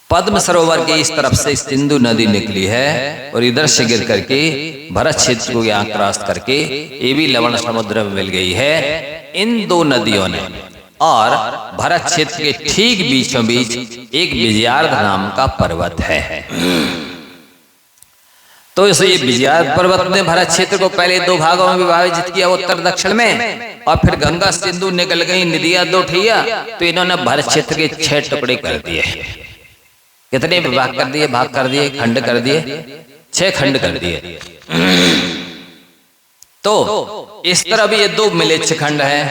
पद्म सरोवर के इस तरफ से सिंधु नदी निकली है और इधर से गिर करके भरत क्षेत्र को यहाँ क्रॉस करके ये भी लवण समुद्र में मिल गई है। इन 2 नदियों ने और भरत क्षेत्र के ठीक बीचों बीच एक विजयार्ध नाम का पर्वत है। तो इस विजयार्ध पर्वत ने भरत क्षेत्र को पहले 2 भागों में विभाजित किया, उत्तर दक्षिण में, और फिर गंगा सिंधु निकल गई, नदियां 2 ठिया, तो इन्होंने भरत क्षेत्र के 6 टुकड़े कर दिए। कितने विभाग कर दिए, भाग कर दिए, खंड कर दिए, 6 खंड कर दिए। तो इस तरफ ये 2 मिलेच्छ खंड है,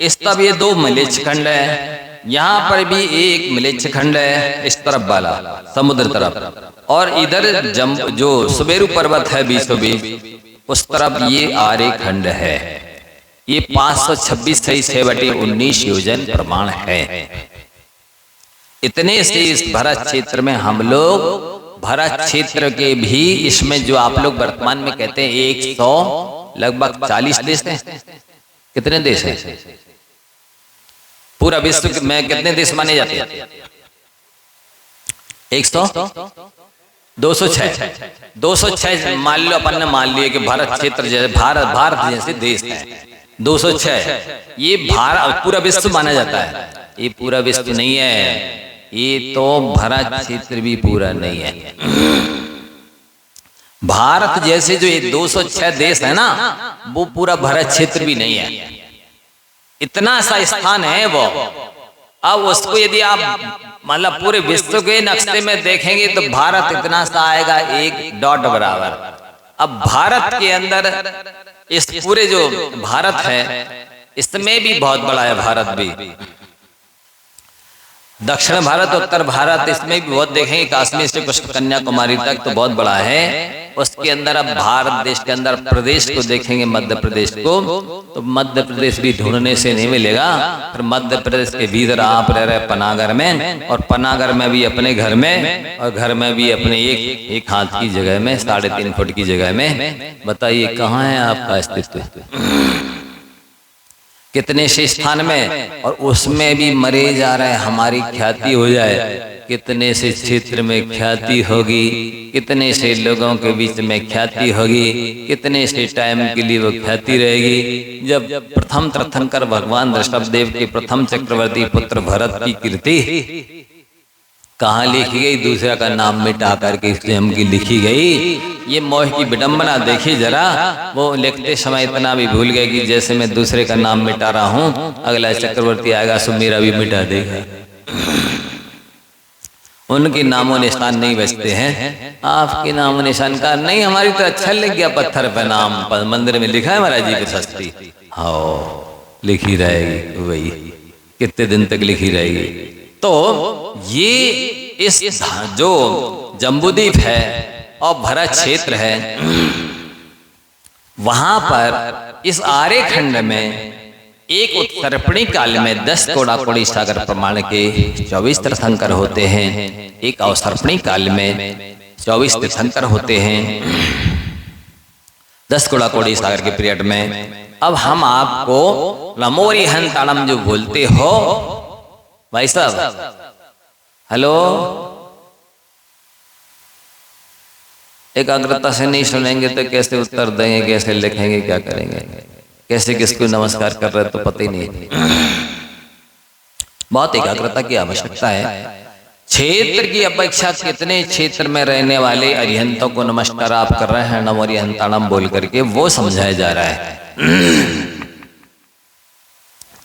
इस तरफ ये 2 मिलेच्छ खंड है, यहाँ पर भी एक मिलेच्छ खंड है इस तरफ वाला समुद्र तरफ, और इधर जो सुमेरु पर्वत है बीचों बीच, उस तरफ ये आर्यखंड है। ये 526 से 6/19 योजन प्रमाण है। इतने से इस भारत क्षेत्र में हम लोग भारत क्षेत्र के भी इसमें जो आप लोग वर्तमान में कहते हैं 100 लगभग 40 देश हैं। कितने देश हैं? पूरा विश्व में कितने देश माने जाते हैं? 100 206 मान लो, अपन ने मान लिया कि भारत क्षेत्र जैसे भारत जैसे देश है 206। ये भारत पूरा विश्व माना जाता है। ये पूरा विश्व नहीं है, ये तो भारत क्षेत्र भी पूरा नहीं है। भारत जैसे जो ये 206 देश है ना, वो पूरा भारत क्षेत्र भी नहीं है। इतना सा स्थान है वो। अब उसको यदि आप मतलब पूरे विश्व के नक्शे में देखेंगे तो भारत इतना सा आएगा, एक डॉट बराबर। अब भारत के अंदर इस पूरे जो भारत है इसमें भी बहुत बड़ा है। भारत भी दक्षिण भारत, उत्तर भारत, इसमें भी बहुत देखेंगे। कश्मीर से कुछ कन्याकुमारी तक तो बहुत बड़ा है। उसके अंदर अब भारत देश के अंदर प्रदेश को देखेंगे, मध्य प्रदेश को, तो मध्य प्रदेश भी ढूंढने से नहीं मिलेगा। फिर मध्य प्रदेश के भीतर आप रह रहे पनागर में, और पनागर में भी अपने घर में, और घर में भी अपने एक हाथ की जगह में, 3.5 फुट की जगह में। बताइए कहाँ है आपका अस्तित्व? कितने से स्थान में, और उसमें भी मरे जा रहे, हमारी ख्याति हो जाए। कितने से क्षेत्र में ख्याति होगी, कितने से लोगों के बीच में ख्याति होगी, कितने से टाइम के लिए वो ख्याति रहेगी। जब प्रथम तीर्थंकर भगवान ऋषभदेव के प्रथम चक्रवर्ती पुत्र भरत की कीर्ति कहाँ लिखी गई? दूसरा का नाम मिटा करके स्वयं की लिखी गई। ये मोह की विडंबना देखी जरा। वो लिखते समय इतना भी भूल गए कि जैसे मैं दूसरे का नाम मिटा रहा हूँ, अगला चक्रवर्ती आएगा सो मेरा भी मिटा देगा। उनके नामों निशान नहीं बचते हैं, आपके नामों निशान का नहीं। हमारी तो अच्छा लिख गया पत्थर पे नाम, मंदिर में लिखा है महाराज जी की शस्त्री, हाँ लिखी रहेगी वही, कितने दिन तक लिखी रहेगी। तो ये इस जो जम्बूद्वीप है और भरत क्षेत्र है, वहां पर इस आर्यखंड में एक उत्तरपणी काल में 10 कोड़ाकोड़ी सागर प्रमाण के 24 तीर्थंकर होते हैं। एक अवसर्पणी काल में 24 तीर्थंकर होते हैं 10 कोड़ाकोड़ी सागर के पीरियड में। अब हम आपको नमोरी हंताणम जो बोलते हो भाई साहब, हेलो, एकाग्रता से नहीं सुनेंगे तो कैसे उत्तर देंगे, कैसे लिखेंगे, क्या करेंगे, कैसे किसको नमस्कार कर रहे तो पता ही नहीं। बहुत एकाग्रता की आवश्यकता है। क्षेत्र की अपेक्षा कितने क्षेत्र में रहने वाले अरिहंतों को नमस्कार आप कर रहे हैं नमोरी हंताणम बोल करके, वो समझाया जा रहा है।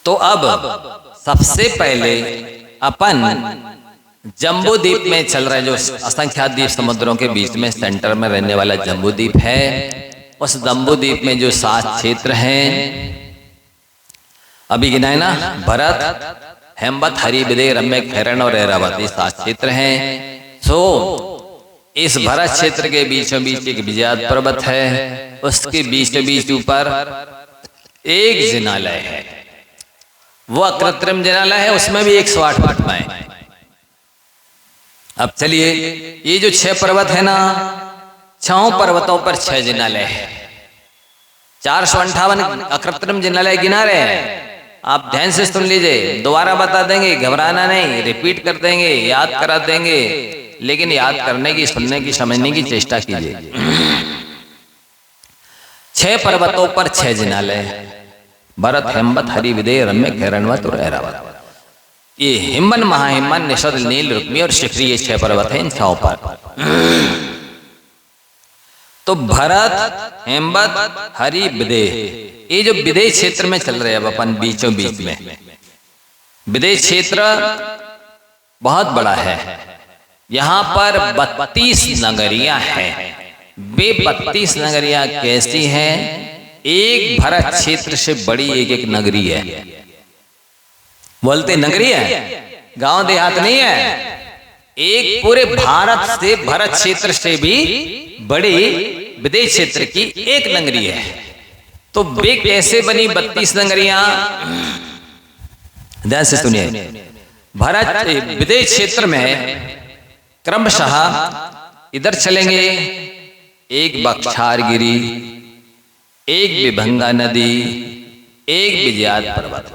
तो अब सबसे पहले अपन जम्बूद्वीप में चल रहे जो असंख्यात द्वीप समुद्रों के बीच में सेंटर में रहने वाला जम्बूद्वीप है, उस जम्बूद्वीप में जो 7 क्षेत्र हैं अभी गिनाए ना, भरत, हेमवत, हरि, विदेह, रम्यक, हिरण और ऐरावत, 7 क्षेत्र हैं। सो इस भरत क्षेत्र के बीचों बीच एक विजयाद पर्वत है, उसके बीचों बीच ऊपर एक जिनालय है, वो अकृत्रिम जिनालय है, उसमें भी 108 प्रतिमाएं। अब चलिए, ये जो 6 पर्वत है ना, 6 पर्वतों पर 6 जिनालय है। 458 अकृत्रिम जिनालय गिना रहे हैं। आप ध्यान से सुन लीजिए, दोबारा बता देंगे, घबराना नहीं, रिपीट कर देंगे, याद करा देंगे, लेकिन याद करने की, सुनने की, समझने की चेष्टा कीजिए। 6 पर्वतों पर 6 जिनालय, भरत, हेमवत, हरि, विदेह, रम्यक, हिरणवत और ऐरावत। ये हिमवन, महाहिमवन, निषद, नील, रुक्मी और शिखरी, ये 6 पर्वत हैं इन 6 पर। तो भरत, हेमवत, हरि, विदेह, ये जो विदेह क्षेत्र में चल रहे हैं अब अपन बीचों बीच में, विदेह क्षेत्र बहुत बड़ा है। यहाँ पर 32 नगरियां हैं। वे 32 नगरियां कैसी हैं? एक भरत क्षेत्र से बड़ी एक नगरी है। बोलते नगरी है, गांव देहात नहीं है। एक पूरे भारत से, भरत क्षेत्र से भी बड़ी विदेश क्षेत्र की एक नगरी है। तो वे कैसे बनी 32 नगरियां? ध्यान से सुनिए। भारत विदेश क्षेत्र में क्रमशः इधर चलेंगे, एक बख्शारगिरी, एक विभंगा नदी, एक विजयात पर्वत,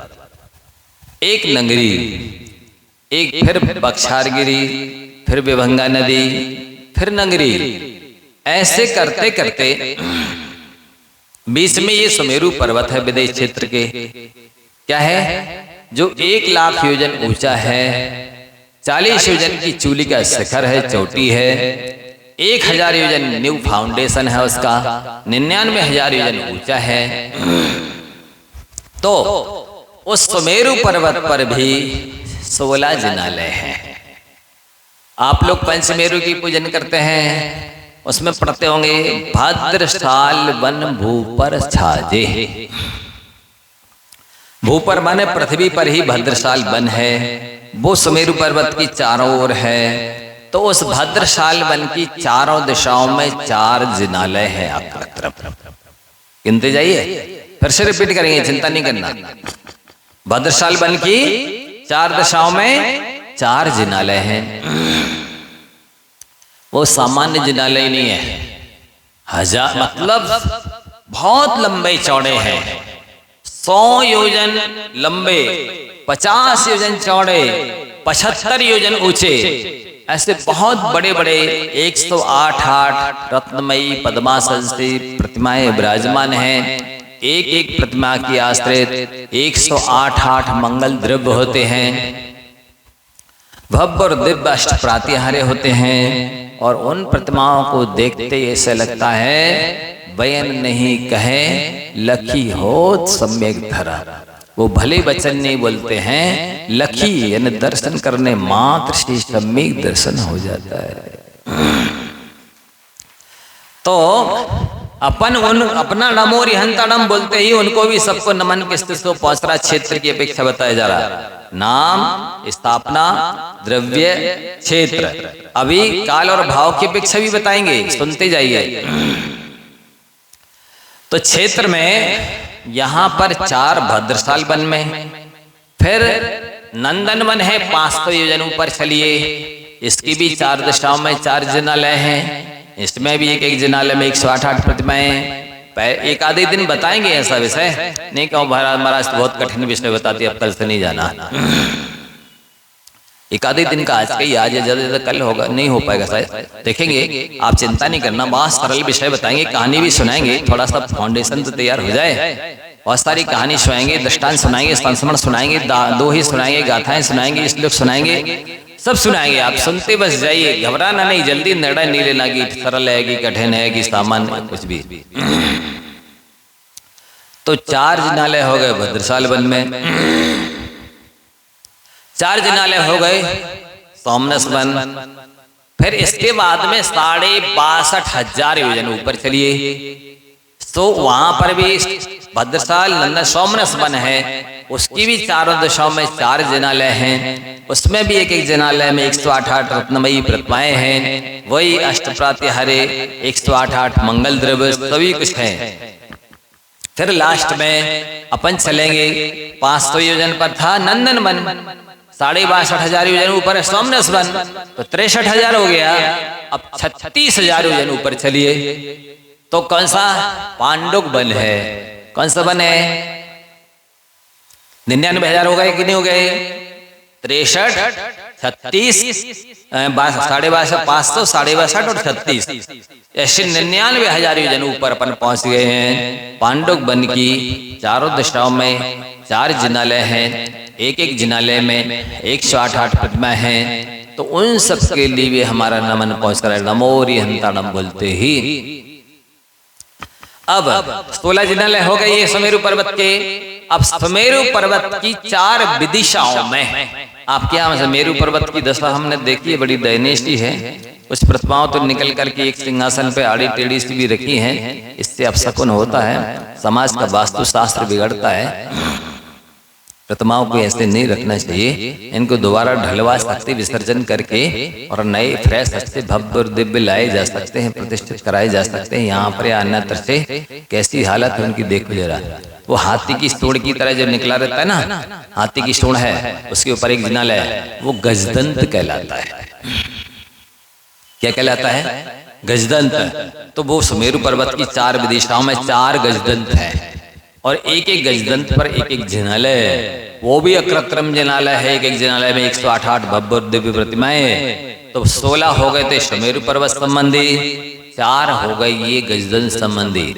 एक नगरी, एक फिर बख्शारगिरी, फिर विभंगा नदी, फिर नगरी। ऐसे करते करते बीच में ये सुमेरु पर्वत है विदेश क्षेत्र के। क्या है? जो 1 लाख योजन ऊंचा है, 40 योजन की चूली का शिखर है, चोटी है, 1000 योजन न्यू फाउंडेशन है उसका, 99,000 योजन ऊंचा है। तो उस सुमेरु पर्वत पर भी 16 जिनालय हैं। आप लोग पंचमेरु की पूजन करते हैं, उसमें पढ़ते होंगे भद्रशाल वन भूपर छाजे। भूपर माने पृथ्वी पर ही भद्रशाल वन है, वो सुमेरु पर्वत की चारों ओर है। तो उस भद्रशाल वन की चारों दिशाओं में 4 जिनालय है। आप गिनते जाइए, फिर से रिपीट करेंगे, चिंता नहीं करना। भद्रशाल वन की 4 दिशाओं में 4 जिनालय हैं। वो सामान्य जिनालय नहीं है, 1000 मतलब बहुत लंबे चौड़े हैं। 100 योजन लंबे, 50 योजन चौड़े, 75 योजन ऊंचे, ऐसे बहुत बड़े बड़े 108 रत्नमयी पद्मासन से प्रतिमाएं विराजमान हैं। एक एक प्रतिमा की आश्रित 108 मंगल द्रव्य होते हैं। भव्य और दिव्य अष्ट प्रातिहार्य होते हैं। और उन प्रतिमाओं को देखते ऐसा लगता है बयान नहीं कहे लखी होत सम्यक धरा। वो भले वचन नहीं बोलते हैं, लखी यानी दर्शन करने मात्र से सम्यक दर्शन हो जाता है। तो अपना नमो रिहंताड़म बोलते ही उनको भी सबको नमन किस को पहुंच रहा, क्षेत्र की अपेक्षा बताया जा रहा है। नाम, स्थापना, द्रव्य, क्षेत्र। अभी काल और भाव की अपेक्षा भी बताएंगे, सुनते जाइए। तो क्षेत्र में यहां पर 4 भद्रशाल वन में, फिर नंदन वन है 500 योजन ऊपर चलिए, इसकी भी 4 दिशाओं में 4 जिनालय हैं। इसमें भी एक जिनालय में 108 प्रतिमाएं। एक आधे दिन बताएंगे ऐसा विषय, नहीं कहूँ महाराज तो बहुत कठिन विषय बताती, अब कल से नहीं जाना। एक आधे दिन का आज का ही, आज ज्यादा कल होगा, नहीं हो पाएगा शायद, देखेंगे। आप चिंता नहीं करना, बहुत सरल विषय बताएंगे, कहानी भी सुनाएंगे, थोड़ा सा फाउंडेशन तो तैयार हो जाए। बहुत सारी कहानी सुनाएंगे, दृष्टांत सुनाएंगे, संस्मरण सुनाएंगे, दोहे सुनाएंगे, गाथाएं सुनाएंगे, श्लोक सुनाएंगे, सब सुनाएंगे। आप सुनते बस जाइए, घबराना नहीं, जल्दी निर्णय नहीं लेना कि सरल है कि कठिन है कि सामान्य, कुछ भी। तो 4 जिनालय हो गए भद्रशाल वन में, 4 जिनालय हो गए सोमनस वन। फिर इसके बाद में 62,500 योजन ऊपर चलिए, तो वहां पर भी भद्रशाल नंदन सोमनस वन है, उसकी भी 4 दिशाओं में 4 जिनालय हैं। उसमें भी एक एक जिनालय में 108 रत्नमयी प्रतिमाएं हैं, वही अष्ट प्रातिहार्य 108 मंगल द्रव्य सभी कुछ है। फिर लास्ट में अपन चलेंगे 500 योजन पर था नंदन वन, 62,500 योजन ऊपर है सोमनस वन, तो 63,000 हो गया। अब 36,000 योजन ऊपर चलिए, तो कौन सा? पांडुक वन है। कौन सा वन है? 99,000 हो गए कि नहीं हो गए? 63, 36, 62,500, 500, 62,500 और 36, ऐसे 99,000 योजन ऊपर अपन पहुंच गए हैं। पांडुक वन की 4 दिशाओं में 4 जिनालय हैं, एक एक जिनालय में 108 प्रतिमा हैं। तो उन सब के लिए भी हमारा नमन पहुंच कर नमो रिहंताड़म बोलते ही। अब 16 जिनालय हो गए ये सुमेरु पर्वत के। अब सुमेरु पर्वत की 4 विदिशाओं में, आपके यहाँ सुमेरु पर्वत की दशा हमने देखी है, बड़ी दयनीय है। कुछ प्रतिमाओं तो निकल करके एक सिंहासन पे आड़ी टेढ़ी सी भी रखी हैं, इससे अपशकुन होता है, समाज का वास्तुशास्त्र बिगड़ता है। प्रतिमाओं को ऐसे नहीं रखना चाहिए, इनको दोबारा ढलवा सकते, विसर्जन करके और नए फ्रेश अच्छे भव्य और दिव्य लाए जा सकते हैं, प्रतिष्ठित कराए जा सकते हैं। यहाँ पर अन्यत्र से कैसी हालत है उनकी देखो जरा। वो हाथी की सूंड की तरह जो निकला रहता है ना, हाथी की सूंड है, उसके ऊपर एक जिनालय है, वो गजदंत कहलाता है। क्या कहलाता है? गजदंत। तो वो सुमेरु पर्वत की 4 विदिशाओं में 4 गजदंत है और एक एक गजदंत पर एक एक जिनालय है। वो भी अकृत्रिम जिनालय है। एक एक जिनालय में 108 भव्य और दिव्य प्रतिमाएं। तो 16 हो गए थे सुमेरु पर्वत संबंधी, 4 हो गए ये गजदंत संबंधी।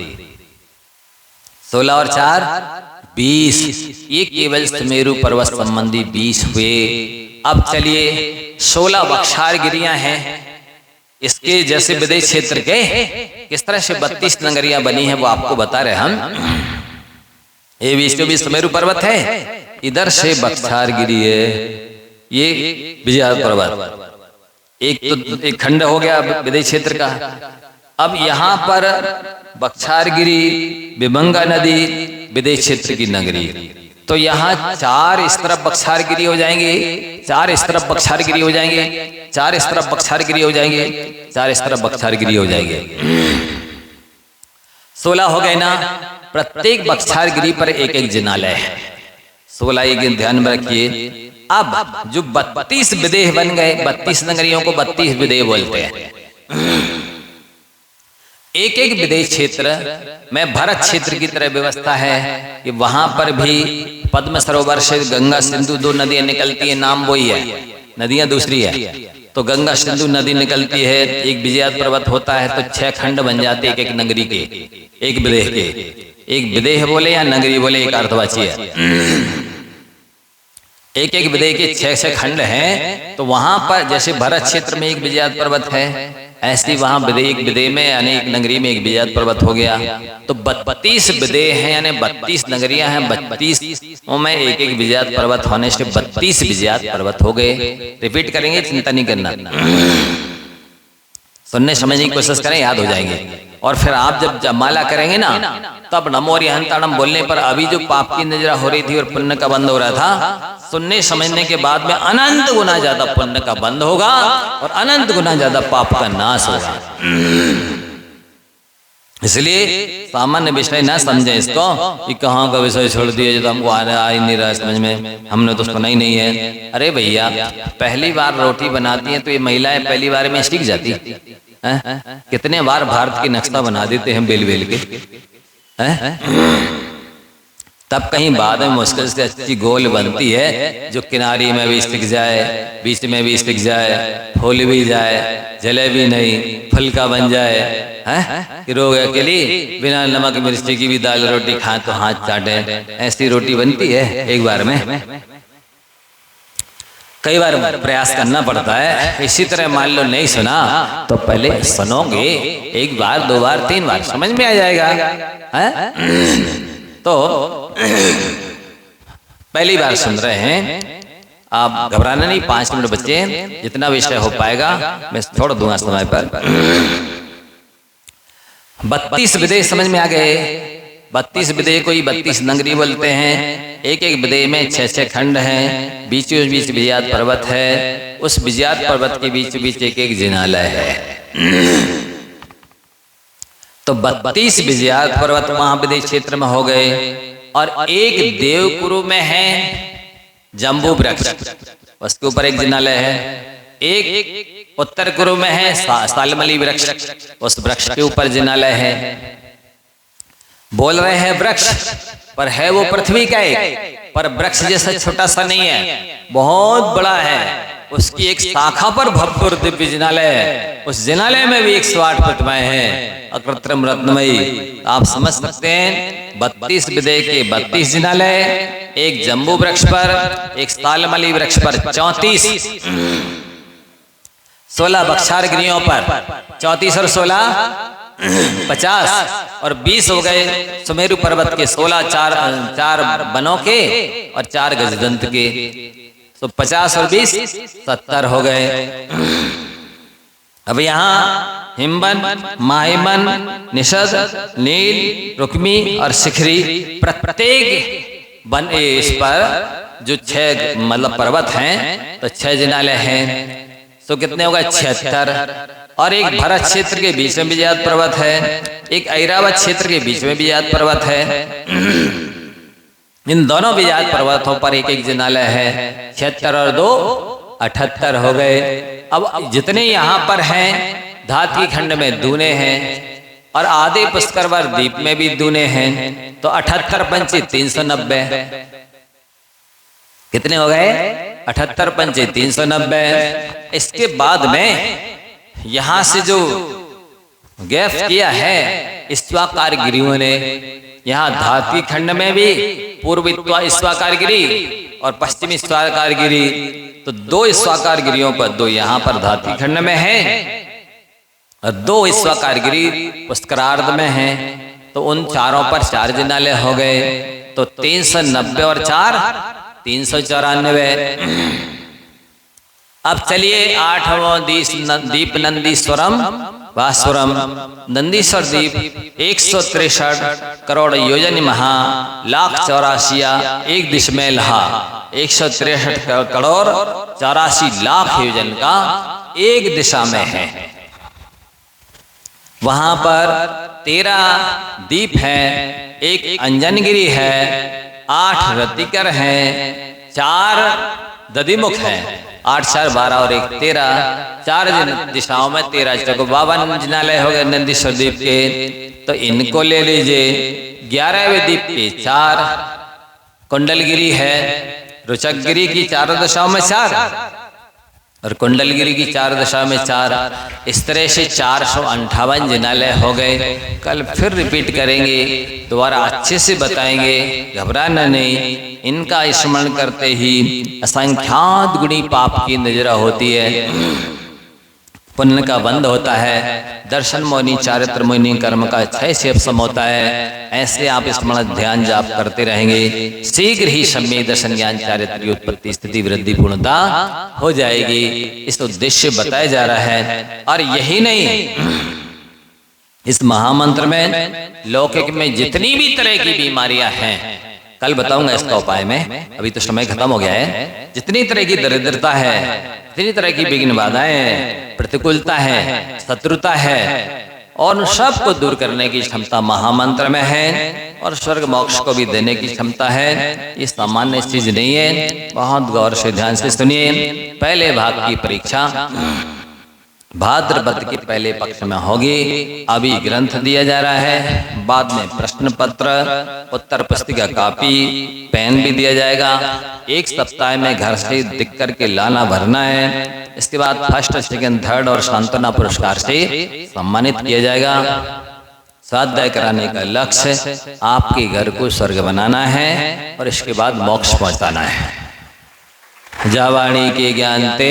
16 और 4 20। ये केवल सुमेरु पर्वत संबंधी 20 हुए। अब चलिए 16 बख्शार गिरियां हैं। इसके जैसे विदेश क्षेत्र के किस तरह से 32 नगरियां बनी है वो आपको बता रहे हम। ये भी सुमेरु पर्वत है, इधर से बख्शार गिरी है, ये विजय पर्वत। एक तो एक खंड हो गया विदेश क्षेत्र का। अब यहाँ पर बख्शार गिरी, विभंगा नदी, विदेश क्षेत्र की नगरी। तो यहाँ 4 इस तरफ बख्शार गिरी हो जाएंगे, 4 इस तरफ बख्शार गिरी हो जाएंगे, 4 इस तरफ बख्शार गिरी हो जाएंगे, 4 इस तरफ बख्शार गिरी हो जाएंगे। 16 हो गए ना। प्रत्येक बख्शार गिरी पर एक एक जिनालय है। 16 एक ध्यान में रखिए। अब जो 32 विदेह बन गए, 32 नगरियों को 32 विदेह बोलते हैं। एक एक विदेश क्षेत्र में भरत क्षेत्र की तरह व्यवस्था है कि वहां पर भी पद्म सरोवर से गंगा सिंधु 2 नदियां निकलती है, नाम वही है, नदियां दूसरी है। तो गंगा सिंधु नदी निकलती है, एक विजय पर्वत होता है, तो 6 खंड बन जाते एक एक नगरी के, एक विदेह के। एक विदेह बोले या नगरी बोले, एक अर्थवाची है। एक एक विदेह के 6 खंड हैं। तो वहां पर जैसे भरत क्षेत्र में एक विजय पर्वत है, ऐसे वहां विदेह, एक विदेह में यानी एक नगरी में एक विजय पर्वत हो गया। तो 32 विदेह हैं यानी 32 नगरियां हैं, 32 में एक एक विजय पर्वत होने से 32 विजय पर्वत हो गए। रिपीट करेंगे, चिंता नहीं करना, सुनने समझने की कोशिश करें, याद हो जाएंगे। और फिर आप जब जमाला करेंगे ना, तब नमो हरिहंताणम बोलने पर अभी जो पाप की नजरा हो रही थी और पुण्य का बंद हो रहा था, सुनने समझने के बाद में अनंत गुना ज्यादा पुण्य का बंद होगा और अनंत गुना ज्यादा पाप का नाश होगा। इसलिए सामान्य विषय ना समझे इसको कि कहाँ का विषय छोड़ दिया जो तो हमको आ ही नहीं रहा समझ में, हमने तो सुना ही नहीं है। अरे भैया, पहली बार रोटी बनाती हैं तो ये महिलाएं पहली बार में सीख जाती है। कितने बार भारत की नक्शा बना देते हैं बेल बेल के, तब कहीं बाद में मुश्किल से अच्छी गोल बनती है जो किनारी में भी सिक जाए, बीच में भी सिक जाए, फूल भी जाए, जले भी नहीं, फुल्का बन जाए, कि रोग अकेली बिना नमक मिर्ची की भी दाल रोटी खाएं तो हाथ चाटे। ऐसी रोटी बनती है एक बार में, कई बार प्रयास करना पड़ता है। इसी तरह मान लो नहीं सुना तो पहले सुनोगे, 1 बार 2 बार 3 बार समझ में आ जाएगा। तो पहली बार सुन रहे हैं, आप घबराना नहीं, 5 मिनट बचे हैं, जितना विषय हो पाएगा मैं छोड़ दूंगा समय पर। 32 विदेह समझ में आ गए। 32 विदेह को ही 32 नगरी बोलते हैं। एक एक विदेह में 6 खंड हैं, बीचों बीच विजयात पर्वत है, उस विजयात पर्वत के बीच बीच एक एक जिनालय है। तो 32 विजयात पर्वत वहां विदेश क्षेत्र में हो गए। और एक देवकुरु में है जम्बू वृक्ष, उसके ऊपर एक जिनालय है। एक उत्तर कुरु में है सालमली वृक्ष, उस वृक्ष के ऊपर जिनालय है। बोल रहे हैं वृक्ष, पर है वो पृथ्वी का एक, पर वृक्ष जैसा छोटा सा नहीं है, बहुत बड़ा है। उसकी एक शाखा पर भव्य दिव्य जिनालय है, उस जिनालय में भी 108 प्रतिमाएं हैं, अकृत्रिम रत्नमयी। आप समझ सकते हैं 32 विदेह के 32 जिनालय, एक जम्बू वृक्ष पर, एक सालमली वृक्ष पर 34, 16 बख्शार गिरियों पर 34 और 16 50 और 20 हो गए सुमेरु पर्वत के 16, 4 बनों के और 4 गजदंत के। तो 50 और 20 70 हो गए। अब यहाँ हिमवन, माहिमन, निषद, नील, रुक्मी और शिखरी प्रत्येक इस पर जो 6 मतलब पर्वत हैं, तो 6 जिनालय हैं, तो कितने हो गए 76। और एक भरत क्षेत्र के बीच में विजयात पर्वत है, एक ऐरावत क्षेत्र के बीच में विजयात पर्वत है। इन दोनों विजयात पर्वतों पर एक एक जिनालय है। 76 और 2 78 हो गए। अब जितने यहाँ पर हैं धातकी खंड में दूने हैं और आधे पुष्करवर द्वीप में भी दूने हैं, तो 78 पंचे 390। कितने हो गए 78 पंचे 390। इसके बाद में यहां से जो गैप किया है इस्वाकारगिरियों ने, यहाँ धातकी खंड में भी पूर्व इस्वाकारगिरी और पश्चिमी इस्वाकारगिरी, तो 2 इस्वाकारगिरियों पर 2 यहाँ पर धातकी खंड में है और 2 इस्वाकारगिरी पुष्करार्ध में हैं, तो उन चारों पर 4 जिनालय हो गए। तो 390 और 4 394। अब चलिए 8वां दीप नंदीश्वरम वासुरम। नंदीश्वर द्वीप 163 करोड़ योजन महा लाख 84 एक दिश में लहा। 163 करोड़ 84 लाख योजन का एक दिशा में है। वहां पर 13 द्वीप हैं, एक अंजनगिरी है, 8 रतिकर हैं, 4 दधिमुख हैं। 8 4 12 और 1 13, 4 दिशाओं में 13 52 जिनालय हो गए नंदीश्वर द्वीप के। तो इनको ले लीजिए। 11वें द्वीप पे 4 कुंडलगिरी है, रुचकगिरी की 4 दिशाओं में 4 और कुंडलगिरी की 4 दिशाओं में 4। इस तरह से 458 जिनालय हो गए। कल फिर रिपीट करेंगे, दोबारा अच्छे से बताएंगे, घबराना नहीं। इनका स्मरण करते ही असंख्यात गुणी पाप की नजरा होती है, पुण्य का बंद होता है, दर्शन मोहिनी चारित्र मोहिनी कर्म का क्षय से उपशम होता है। ऐसे आप स्मरण ध्यान जाप करते रहेंगे, शीघ्र ही सम्य दर्शन ज्ञान चारित्र की उत्पत्ति स्थिति वृद्धि पूर्णता हो जाएगी। इस उद्देश्य बताया जा रहा है। और यही नहीं, इस महामंत्र में लौकिक में जितनी भी तरह की बीमारियां हैं, कल बताऊंगा इसका उपाय में, अभी तो समय खत्म हो गया है। जितनी तरह की दरिद्रता है, जितनी तरह की विघ्न बाधाएं, प्रतिकूलता है, शत्रुता है, और उन सब को दूर करने की क्षमता महामंत्र में है और स्वर्ग मोक्ष को भी देने की क्षमता है। ये सामान्य चीज नहीं है। बहुत गौर से ध्यान से सुनिए। पहले भाग की परीक्षा भाद्रपद के पहले पक्ष में होगी। अभी ग्रंथ दिया जा रहा है, बाद में प्रश्न पत्र, उत्तर पुस्तिका, कॉपी, पेन भी दिया जाएगा। 1 सप्ताह में घर से दिख करके लाना भरना है। इसके बाद फर्स्ट, सेकंड, थर्ड और सांत्वना पुरस्कार से सम्मानित किया जाएगा। स्वाध्याय कराने का लक्ष्य आपके घर को स्वर्ग बनाना है और इसके बाद मोक्ष पहुंचाना है। जावाणी के ज्ञान ते